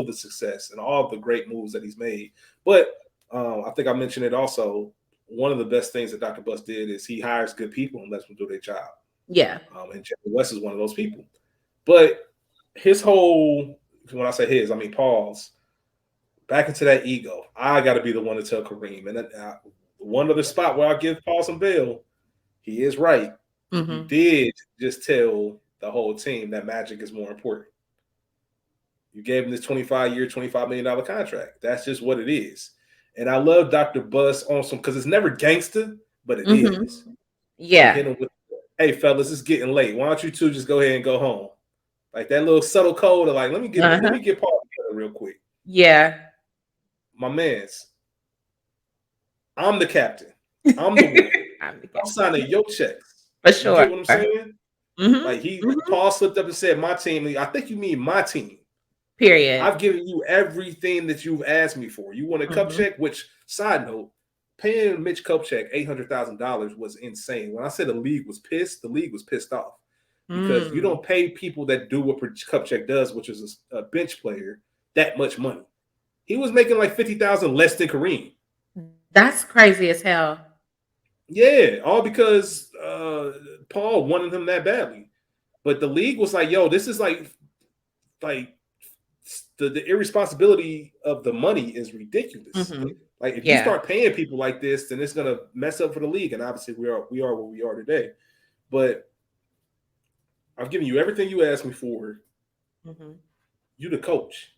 the success and all of the great moves that he's made. But I think I mentioned it also. One of the best things that Dr. Buzz did is he hires good people and lets them do their job. Yeah. And Jerry West is one of those people. But his whole, when I say his, I mean Paul's, back into that ego. I got to be the one to tell Kareem. And one other spot where I'll give Paul some bail, he is right. He did just tell the whole team that Magic is more important. You gave him this 25-year, $25 million contract. That's just what it is. And I love Dr. Buzz on some, because it's never gangster, but it is. Yeah. Hit him with, hey, fellas, it's getting late. Why don't you two just go ahead and go home? Like that little subtle code of like, let me get Paul together real quick. Yeah. My man's. I'm the captain. I'm the one. I'm signing your checks. For sure. You get what I'm saying? Like Paul slipped up and said, my team. I think you mean my team. Period. I've given you everything that you've asked me for. You want a Kupchak, which, side note, paying Mitch Kupchak $800,000 was insane. When I said the league was pissed off. Because you don't pay people that do what Kupchak does, which is a bench player, that much money. He was making like $50,000 less than Kareem. That's crazy as hell. Yeah, all because Paul wanted him that badly. But the league was like, yo, this is like the irresponsibility of the money is ridiculous. Like if you start paying people like this, then it's gonna mess up for the league. And obviously we are where we are today. But I've given you everything you asked me for. You the coach.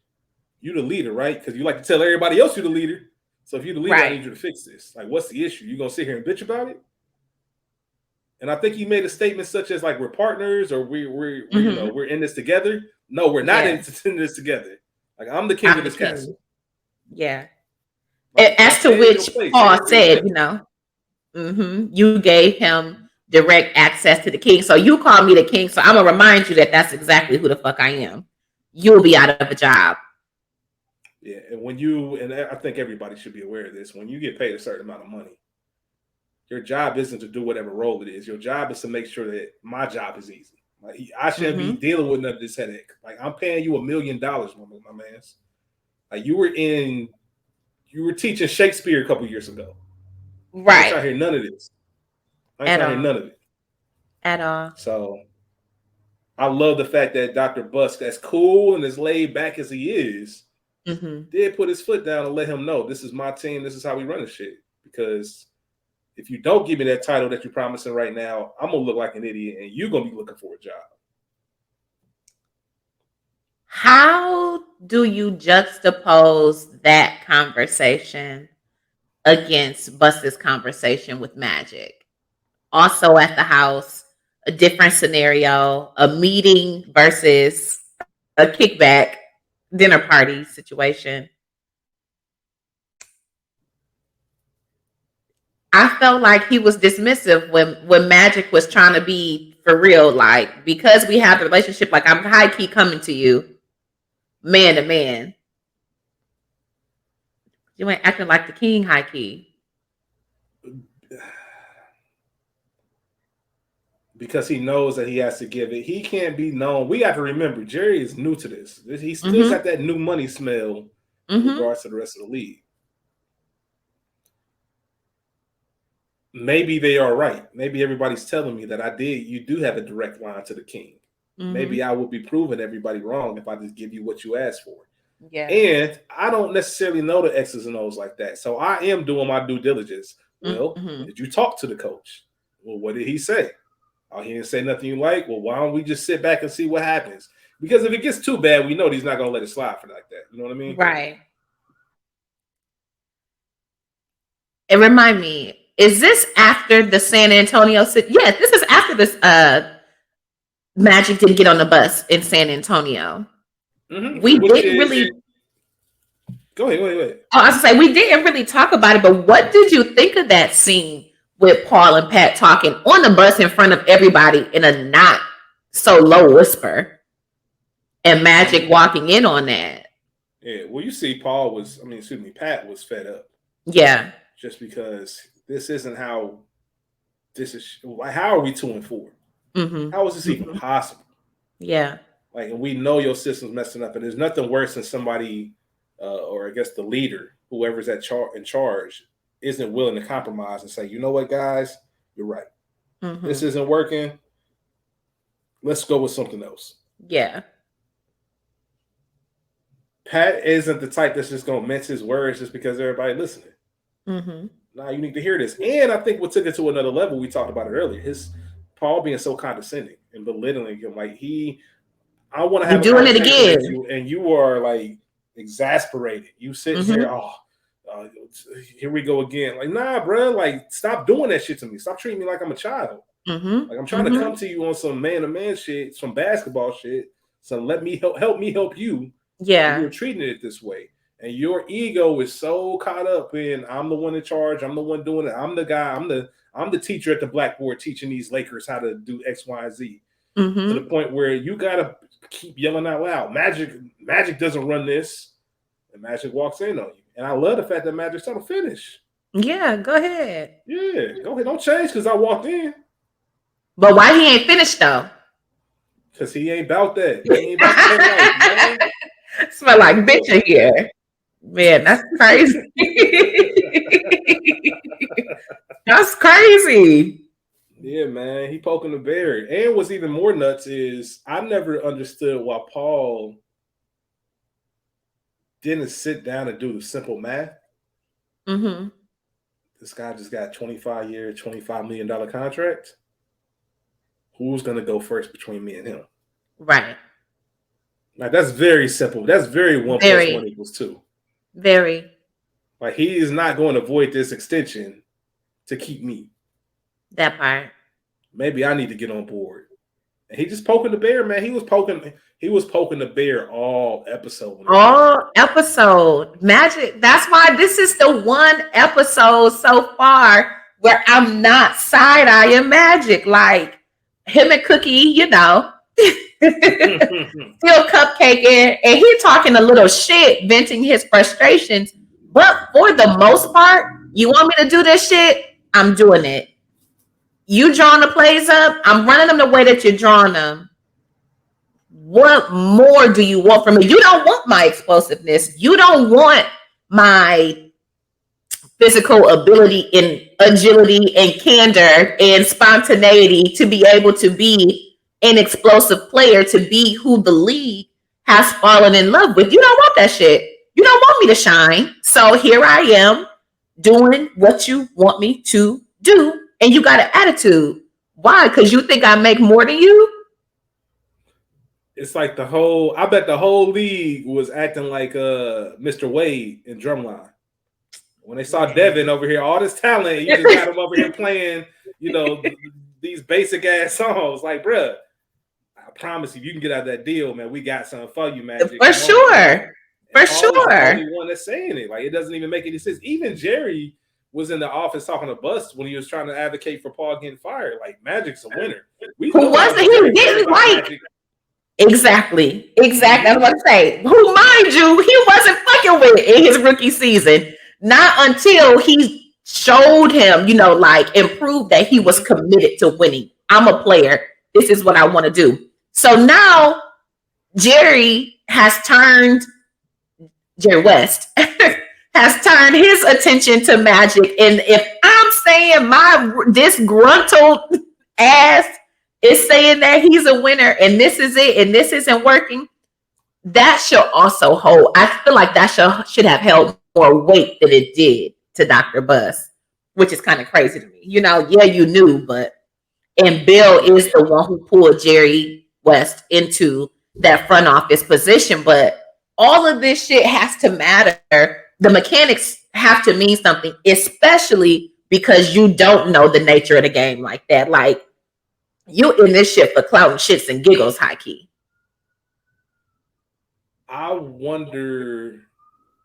You the leader, right? Because you like to tell everybody else you're the leader. So if you're the leader, I need you to fix this. Like, what's the issue? You gonna sit here and bitch about it? And I think he made a statement such as like we're partners or we're we're in this together. No, we're not in this together. Like I'm the king of this castle. Yeah. Like, as to which Paul said, you gave him direct access to the king. So you call me the king. So I'm gonna remind you that that's exactly who the fuck I am. You'll be out of a job. Yeah, and I think everybody should be aware of this. When you get paid a certain amount of money, your job isn't to do whatever role it is. Your job is to make sure that my job is easy. Like I shouldn't be dealing with none of this headache. Like I'm paying you $1 million, my man. Like you were teaching Shakespeare a couple years ago. Right. I ain't trying to hear none of this. I ain't trying to hear none of it. At all. So I love the fact that Dr. Busk, as cool and as laid back as he is, did put his foot down and let him know this is my team, this is how we run this shit. Because if you don't give me that title that you're promising right now, I'm gonna look like an idiot and you're gonna be looking for a job. How do you juxtapose that conversation against Bust's conversation with Magic? Also at the house, a different scenario, a meeting versus a kickback dinner party situation. I felt like he was dismissive when Magic was trying to be for real, like because we have a relationship, like I'm high key coming to you, man to man. You ain't acting like the king, high key. Because he knows that he has to give it. He can't be known. We have to remember, Jerry is new to this. He still got that new money smell in regards to the rest of the league. Maybe they are right. Maybe everybody's telling me that you do have a direct line to the king. Maybe I will be proving everybody wrong if I just give you what you asked for. Yeah. And I don't necessarily know the X's and O's like that. So I am doing my due diligence. Well, did you talk to the coach? Well, what did he say? Oh, he didn't say nothing you like. Well, why don't we just sit back and see what happens? Because if it gets too bad, we know he's not going to let it slide for like that. You know what I mean? Right. And remind me, is this after the San Antonio? Yes, this is after this. Magic didn't get on the bus in San Antonio. We didn't really. Go ahead. Oh, I was saying we didn't really talk about it, but what did you think of that scene with Paul and Pat talking on the bus in front of everybody in a not so low whisper, and Magic walking in on that. Yeah, well, you see, Pat was fed up. Yeah. Just because this isn't how this is. How are we 2-4? Mm-hmm. How is this even possible? Yeah. Like, and we know your system's messing up, and there's nothing worse than somebody, or I guess the leader, whoever's in charge, isn't willing to compromise and say, you know what, guys, you're right. Mm-hmm. This isn't working. Let's go with something else. Yeah. Pat isn't the type that's just gonna mince his words just because everybody listening. Mm-hmm. Now you need to hear this. And I think what took it to another level, we talked about it earlier, his Paul being so condescending and belittling him. Like I want to have doing it again. And you are like exasperated. You sit here, here we go again. Like, nah, bro, like stop doing that shit to me. Stop treating me like I'm a child. Mm-hmm. Like I'm trying to come to you on some man-to-man shit, some basketball shit. So let me help you. Yeah. You're treating it this way. And your ego is so caught up in I'm the one in charge. I'm the one doing it. I'm the guy. I'm the teacher at the blackboard teaching these Lakers how to do X, Y, and Z. Mm-hmm. To the point where you gotta keep yelling out loud. Magic doesn't run this. And Magic walks in on you. And I love the fact that Magic's trying to finish. Yeah, go ahead. Yeah, go ahead. Don't change because I walked in. But why he ain't finished though? Because he ain't about that. He ain't about that life, man. Smell like bitch in here. Man, that's crazy. That's crazy. Yeah, man. He poking the bear. And what's even more nuts is I never understood why Paul didn't sit down and do the simple math. Mm-hmm. This guy just got 25-year, $25 million contract. Who's going to go first between me and him? Right. Like, that's very simple. That's very 1 + 1 = 2. Very. Like, he is not going to avoid this extension to keep me. That part. Maybe I need to get on board. And he just poking the bear, man. He was poking the bear all episode. All episode. Magic. That's why this is the one episode so far where I'm not side-eyeing Magic. Like him and Cookie, you know. Still cupcaking, and he talking a little shit, venting his frustrations. But for the most part, you want me to do this shit? I'm doing it. You drawing the plays up, I'm running them the way that you're drawing them. What more do you want from me? You don't want my explosiveness. You don't want my physical ability and agility and candor and spontaneity to be able to be an explosive player, to be who the league has fallen in love with. You don't want that shit. You don't want me to shine. So here I am doing what you want me to do. And you got an attitude. Why? Because you think I make more than you? It's like I bet the whole league was acting like Mr. Wade in Drumline. When they saw Devin over here, all this talent, you just got him over here playing, these basic ass songs. Like, bruh, I promise you can get out of that deal, man. We got something for you, Magic. For sure. For sure. The only one that's saying it. Like, it doesn't even make any sense. Even Jerry was in the office talking to Bus when he was trying to advocate for Paul getting fired. Like, Magic's a winner. Who wasn't he? Didn't like Magic. Exactly. I was about to say, who, mind you, he wasn't fucking with in his rookie season. Not until he showed him, and proved that he was committed to winning. I'm a player. This is what I want to do. So now Jerry West has turned his attention to Magic. And if I'm saying my disgruntled ass is saying that he's a winner and this is it and this isn't working, that should also hold. I feel like that should have held more weight than it did to Dr. Bus, which is kind of crazy to me. Yeah, you knew, and Bill is the one who pulled Jerry West into that front office position, but all of this shit has to matter. The mechanics have to mean something, especially because you don't know the nature of the game like that. Like, you in this shit for clout and shits and giggles, high key. I wonder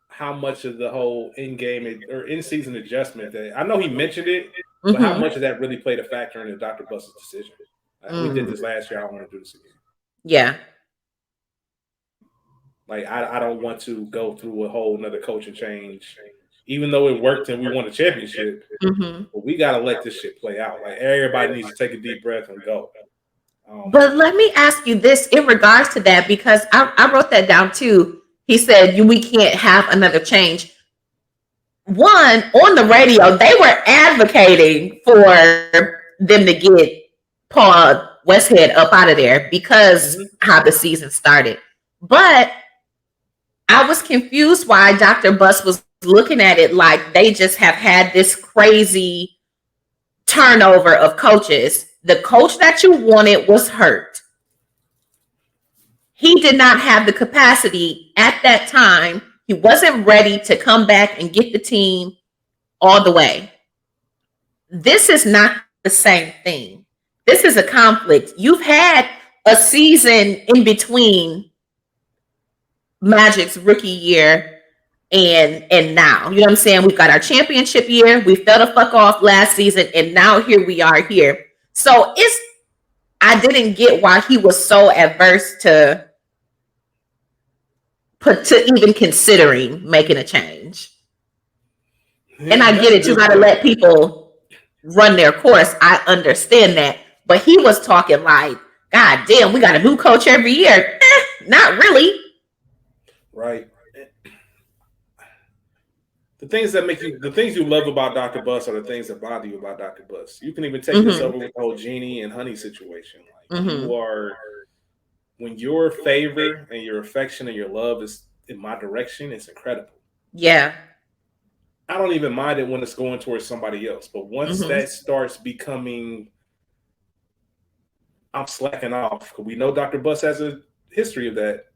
how much of the whole in-game or in-season adjustment that I know he mentioned it, But how much of that really played a factor in Dr. Buss's decision? We did this last year. I don't want to do this again. Yeah. Like, I don't want to go through a whole another coaching change, even though it worked and we won a championship. But we got to let this shit play out. Like, everybody needs to take a deep breath and go. But let me ask you this in regards to that, because I wrote that down too. He said, we can't have another change. One, on the radio, they were advocating for them to get Paul Westhead up out of there because how the season started. But I was confused why Dr. Buss was looking at it like they just have had this crazy turnover of coaches. The coach that you wanted was hurt. He did not have the capacity at that time. He wasn't ready to come back and get the team all the way. This is not the same thing. This is a conflict. You've had a season in between Magic's rookie year and now. You know what I'm saying? We've got our championship year. We fell the fuck off last season, and now here we are here. So I didn't get why he was so adverse to even considering making a change. And I get it. You got to let people run their course. I understand that. But he was talking like, God damn, we got a new coach every year. Not really. Right. The things you love about Dr. Buss are the things that bother you about Dr. Buss. You can even take this over with the whole Jeannie and Honey situation. Like, when your favor and your affection and your love is in my direction, it's incredible. Yeah. I don't even mind it when it's going towards somebody else. But once that starts becoming, I'm slacking off. We know Dr. Buss has a history of that.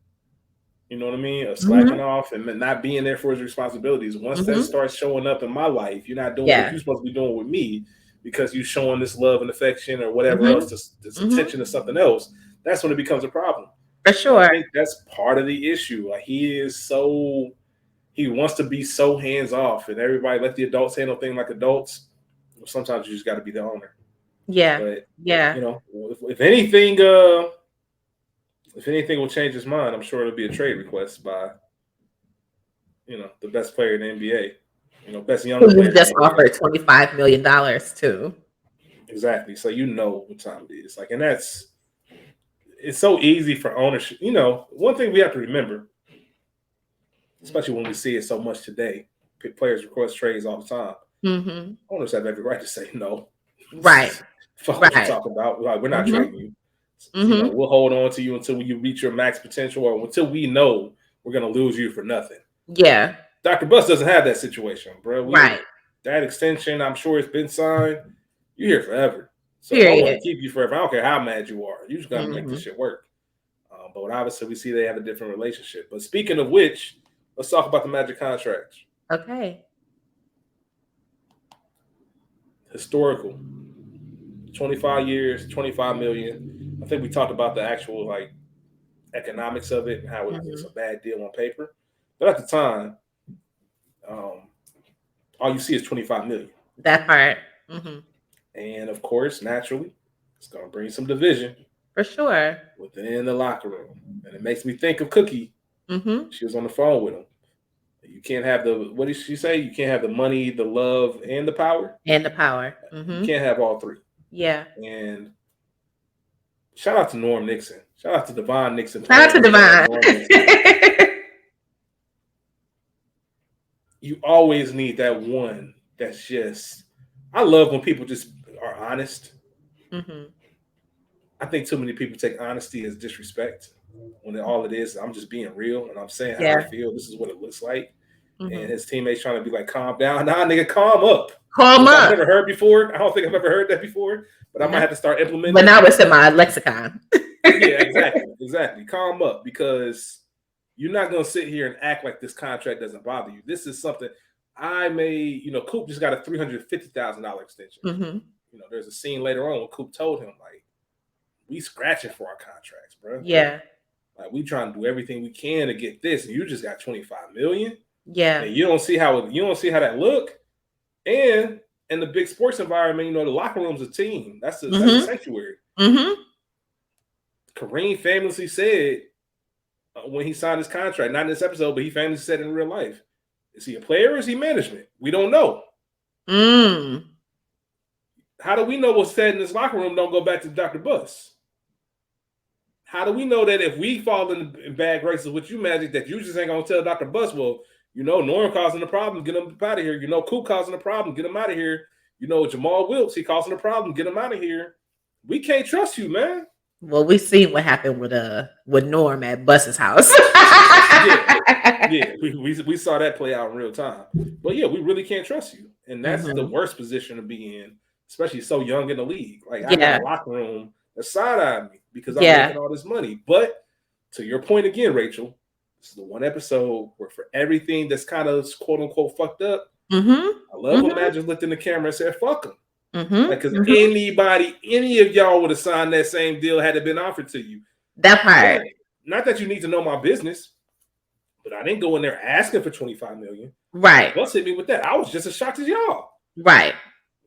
You know what I mean? Of slacking off and not being there for his responsibilities. Once that starts showing up in my life, you're not doing what you're supposed to be doing with me because you're showing this love and affection or whatever else, this attention to something else. That's when it becomes a problem. For sure. I think that's part of the issue. Like, he wants to be so hands off, and everybody let the adults handle things like adults. Sometimes you just got to be the owner. Yeah. But, yeah. You know, if anything will change his mind, I'm sure it'll be a trade request by, the best player in the NBA. Best young player. Who just offered $25 million too. Exactly. So what time it is. Like, and it's so easy for ownership. One thing we have to remember, especially when we see it so much today, players request trades all the time. Owners have every right to say no. Right. Fuck what you're talking about. Like, we're not trading you. We'll hold on to you until you reach your max potential or until we know we're going to lose you for nothing. Yeah. Dr. Buss doesn't have that situation, bro. Right. That extension, I'm sure it's been signed. You're here forever. So Period. I want to keep you forever. I don't care how mad you are. You just got to make this shit work. But obviously we see they have a different relationship. But speaking of which, let's talk about the Magic contracts. Okay. Historical. 25 years, $25 million. I think we talked about the actual economics of it and how it's a bad deal on paper. But at the time, all you see is $25 million. That part. And of course, naturally, it's going to bring some division. For sure. Within the locker room. And it makes me think of Cookie. She was on the phone with him. You can't have what did she say? You can't have the money, the love, and the power? And the power. You can't have all three. Yeah. And shout out to Norm Nixon. Shout out to Devon Nixon. Shout out to Devon. You always need that one that's just, I love when people just are honest. I think too many people take honesty as disrespect when all it is, I'm just being real and I'm saying how I feel. This is what it looks like. And his teammates trying to be like, calm down. Nah, nigga, calm up. Calm up. I've never heard before. I don't think I've ever heard that before, but I might have to start implementing. But now it's in my lexicon. Yeah, exactly. Calm up, because you're not going to sit here and act like this contract doesn't bother you. This is something I may, Coop just got a $350,000 extension. There's a scene later on when Coop told him, like, we scratching for our contracts, bro. Yeah. Like, we trying to do everything we can to get this, and you just got $25 million. Yeah. And you don't see how that look. And in the big sports environment, you know, the locker room's a team. That's a sanctuary. Mm-hmm. Kareem famously said when he signed his contract, not in this episode, but he famously said in real life, is he a player or is he management? We don't know. How do we know what's said in this locker room don't go back to Dr. Buss? How do we know that if we fall in bad graces with you, Magic, that you just ain't going to tell Dr. Buss, well, you know, Norm causing the problem, get him out of here. You know, Coop causing the problem, get him out of here. You know, Jamal Wilkes, he causing the problem, get him out of here. We can't trust you, man. Well, we see what happened with Norm at Buss's house. We saw that play out in real time. But yeah, we really can't trust you. And that's the worst position to be in, especially so young in the league. Like, I got a locker room that side-eyed me because I'm making all this money. But to your point again, Rachel, this is the one episode where for everything that's kind of quote-unquote fucked up, I love when Magic looked in the camera and said, fuck him. Because any of y'all would have signed that same deal had it been offered to you. That part. Not that you need to know my business, but I didn't go in there asking for $25 million. Right. Buss hit me with that. I was just as shocked as y'all. Right.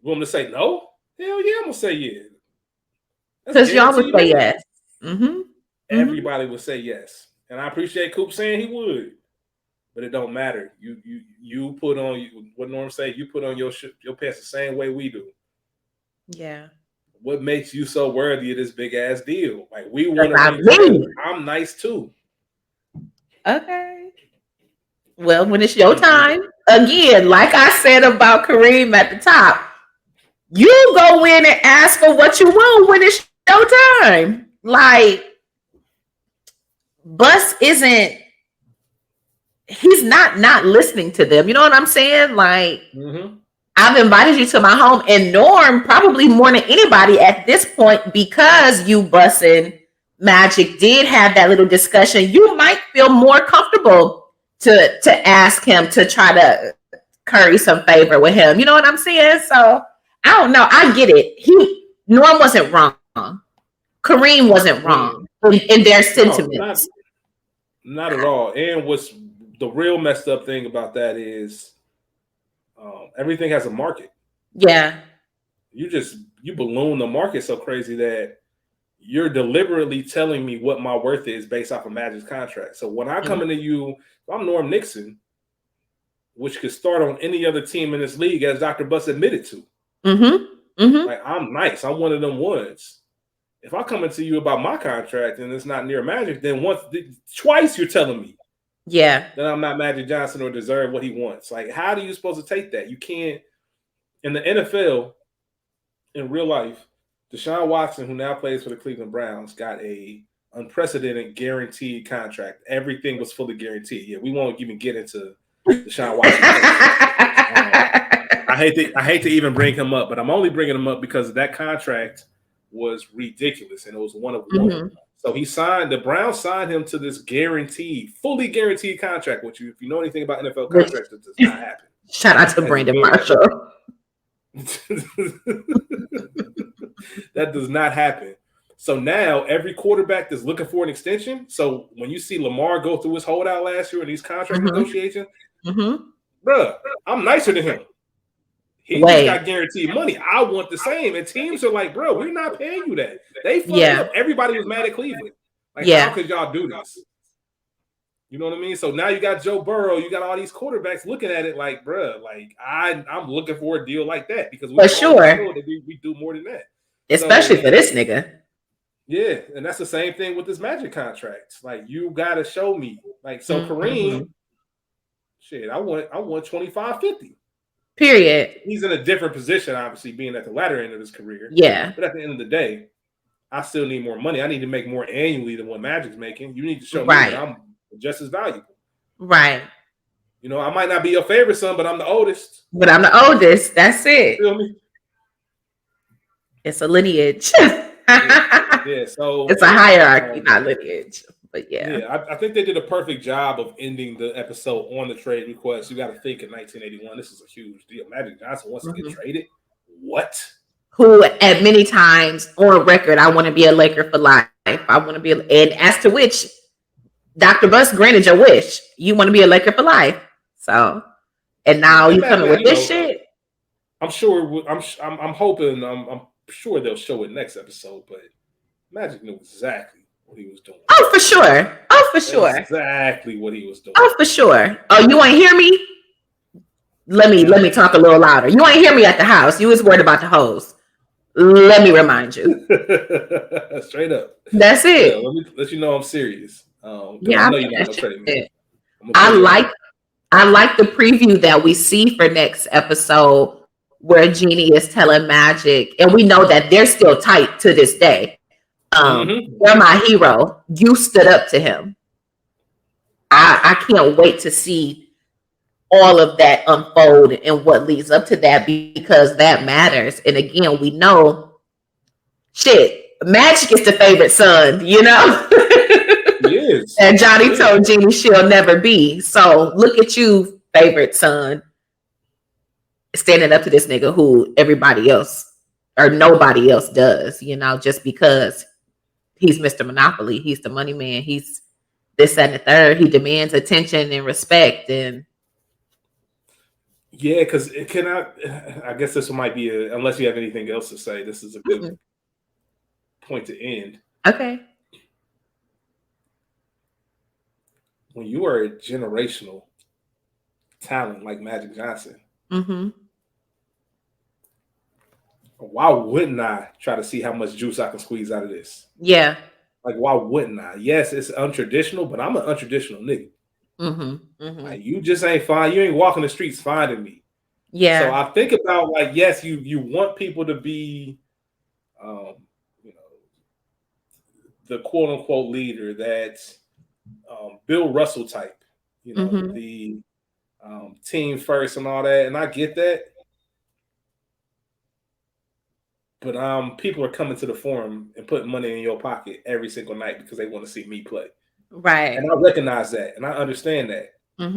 You want me to say no? Hell yeah, I'm gonna say yeah. Because y'all would say yes. Everybody would say yes. And I appreciate Coop saying he would. But it don't matter. You put on what Norm say, you put on your pants the same way we do. Yeah. What makes you so worthy of this big ass deal? Like, we want to. I'm nice too. Okay. Well, when it's your time, again, like I said about Kareem at the top, you go in and ask for what you want when it's your time. Like, Buss he's not listening to them. You know what I'm saying? Like, I've invited you to my home, and Norm probably more than anybody at this point, because you, Buss and Magic, did have that little discussion. You might feel more comfortable to ask him to try to curry some favor with him. You know what I'm saying? So I don't know. I get it. Norm wasn't wrong. Kareem wasn't wrong in their sentiments. Not at all. And what's the real messed up thing about that is everything has a market. Yeah. You balloon the market so crazy that you're deliberately telling me what my worth is based off of Magic's contract. So when I come into you, I'm Norm Nixon, which could start on any other team in this league, as Dr. Buss admitted to. Like, I'm nice. I'm one of them ones. If I come into you about my contract and it's not near Magic, then twice you're telling me that I'm not Magic Johnson or deserve what he wants. Like, how are you supposed to take that? You can't. In the NFL, in real life, Deshaun Watson, who now plays for the Cleveland Browns, got a unprecedented guaranteed contract. Everything was fully guaranteed. Yeah, we won't even get into Deshaun Watson. I hate to even bring him up, but I'm only bringing him up because that contract was ridiculous, and it was one of one. So the Browns signed him to this fully guaranteed contract, which if you know anything about NFL contracts, it does not happen. Shout out to Brandon Marshall. That does not happen. So now every quarterback that's looking for an extension. So when you see Lamar go through his holdout last year in these contract negotiations, bruh, I'm nicer than him. He just got guaranteed money. I want the same. And teams are like, bro, we're not paying you that. They fucked up. Everybody was mad at Cleveland. Like, how could y'all do this? You know what I mean? So now you got Joe Burrow. You got all these quarterbacks looking at it like, bro, like I'm looking for a deal like that because we do more than that. Especially for this nigga. Yeah, and that's the same thing with this Magic contract. Like, you got to show me. Like, so Kareem, shit, I want 25-50. Period. He's in a different position, obviously, being at the latter end of his career. Yeah. But at the end of the day, I still need more money. I need to make more annually than what Magic's making. You need to show me that I'm just as valuable. Right. You know, I might not be your favorite son, but I'm the oldest. But I'm the oldest. That's it. You feel me? It's a lineage. Yeah, so it's a hierarchy, not lineage. But I think they did a perfect job of ending the episode on the trade request. You got to think in 1981, this is a huge deal. Magic Johnson wants to get traded. What? Who at many times on record, I want to be a Laker for life. I want to be, and as to which Dr. Buss granted your wish. You want to be a Laker for life. So, and now you coming with this shit. I'm sure. I'm hoping. I'm sure they'll show it next episode. But Magic knew exactly what he was doing. Oh, for sure. Oh, for sure. Exactly what he was doing. Oh, for sure. Oh, you ain't hear me? Let me talk a little louder. You ain't hear me at the house. You was worried about the hose. Let me remind you. Straight up. That's it. Yeah, let you know I'm serious. Yeah, I know you're not gonna credit me. I like the preview that we see for next episode where Jeannie is telling Magic, and we know that they're still tight to this day. You're my hero. You stood up to him. I can't wait to see all of that unfold and what leads up to that, because that matters. And again, we know Magic is the favorite son, you know? He is. And Johnny told Jeannie she'll never be. So look at you, favorite son, standing up to this nigga who everybody else or nobody else does, you know, just because he's Mr. Monopoly. He's the money man. He's this, that, and the third. He demands attention and respect. And yeah, because I guess this might be unless you have anything else to say, this is a good point to end. Okay. When you are a generational talent like Magic Johnson, why wouldn't I try to see how much juice I can squeeze out of this? Yeah. Like, why wouldn't I? Yes, it's untraditional, but I'm an untraditional nigga. Like, you just ain't fine. You ain't walking the streets finding me. Yeah. So I think about, like, yes, you want people to be, you know, the quote unquote leader that's Bill Russell type, you know, the team first and all that, and I get that. But people are coming to the forum and putting money in your pocket every single night because they want to see me play. Right. And I recognize that and I understand that.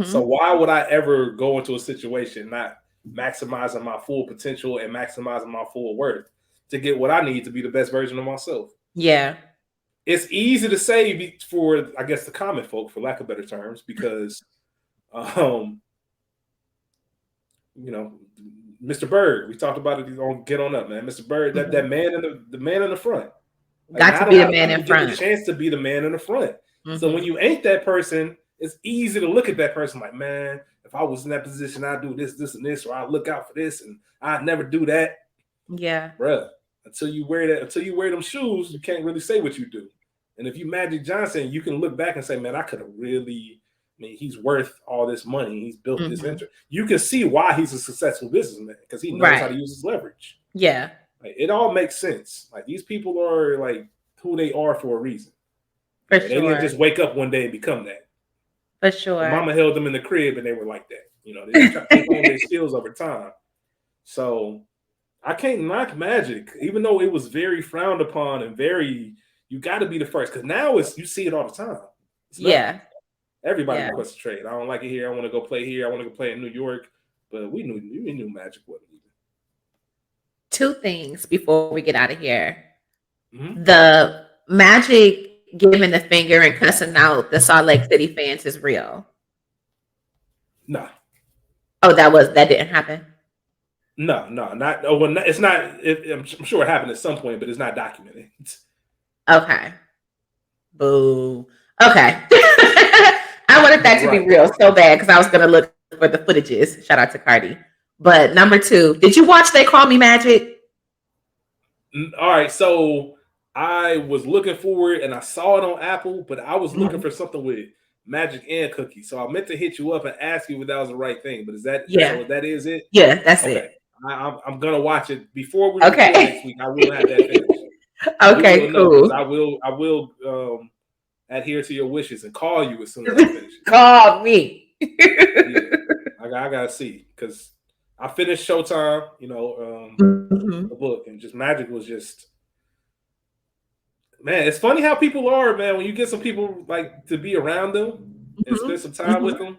So why would I ever go into a situation not maximizing my full potential and maximizing my full worth to get what I need to be the best version of myself? Yeah. It's easy to say for, I guess, the common folk, for lack of better terms, because, you know, Mr. Bird, we talked about it on Get On Up, man. Mr. Bird, that man in the man in the front. Like, got to be the man in front. Get a chance to be the man in the front. So when you ain't that person, it's easy to look at that person like, man, if I was in that position, I'd do this, this, and this, or I'd look out for this, and I'd never do that. Yeah, bruh. Until you wear them shoes, you can't really say what you do. And if you Magic Johnson, you can look back and say, man, I could have really. I mean, he's worth all this money. He's built this interest. You can see why he's a successful businessman because he knows how to use his leverage. Yeah. Like, it all makes sense. Like, these people are like who they are for a reason. For sure. They didn't just wake up one day and become that. For sure. Their mama held them in the crib and they were like that. You know, they try to take on their skills over time. So I can't knock Magic, even though it was very frowned upon and very, you got to be the first. Because now you see it all the time. Yeah. Everybody requests a trade. I don't like it here. I want to go play here. I want to go play in New York. But we knew Magic wasn't even. Two things before we get out of here. The Magic giving the finger and cussing out the Salt Lake City fans is real. No. Oh, that didn't happen? No, not. Oh, well, it's not. I'm sure it happened at some point, but it's not documented. Okay. Boo. Okay. I wanted that to be real so bad because I was going to look for the footages. Shout out to Cardi. But number two, did you watch They Call Me Magic? All right. So I was looking for it and I saw it on Apple, but I was looking for something with Magic and Cookie. So I meant to hit you up and ask you if that was the right thing. But is that that is it? Yeah, that's it. I'm going to watch it before we record next week. I will have that finished. Okay, cool. I will adhere to your wishes and call you as soon as I finish it. Call me. I gotta see because I finished Showtime, the book, and just Magic was just, man. It's funny how people are, man. When you get some people like to be around them and spend some time with them,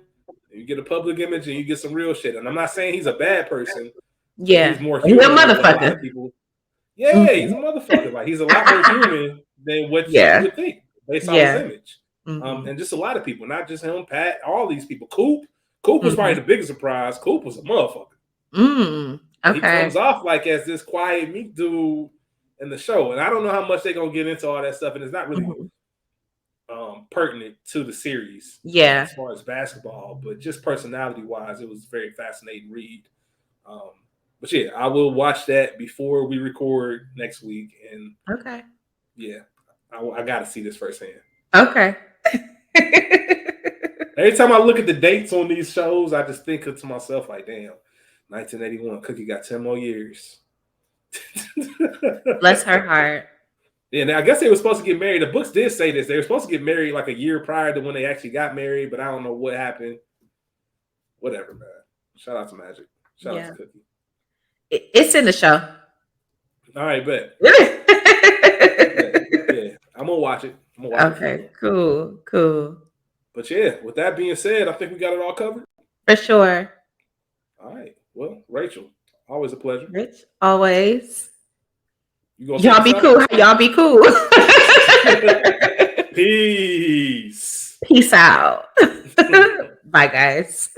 you get a public image and you get some real shit. And I'm not saying he's a bad person. Yeah, he's more human. He's a motherfucker. He's a motherfucker. Like, he's a lot more human than what you would think. Based on his image. And just a lot of people, not just him, Pat, all these people. Coop was probably the biggest surprise. Coop was a motherfucker. He comes off like as this quiet, meek dude in the show, and I don't know how much they're gonna get into all that stuff, and it's not really pertinent to the series, as far as basketball, but just personality wise, it was a very fascinating read. But yeah, I will watch that before we record next week, and yeah, I got to see this firsthand. Okay. Every time I look at the dates on these shows, I just think to myself, like, damn, 1981, Cookie got 10 more years. Bless her heart. Yeah, now I guess they were supposed to get married. The books did say this. They were supposed to get married like a year prior to when they actually got married, but I don't know what happened. Whatever, man. Shout out to Magic. Shout out to Cookie. It's in the show. All right, bet. Yeah, I'm going to watch it. Okay, cool. But yeah, with that being said, I think we got it all covered. For sure. All right. Well, Rachel, always a pleasure. Rich, always. Y'all be cool. Y'all be cool. Peace. Peace out. Bye, guys.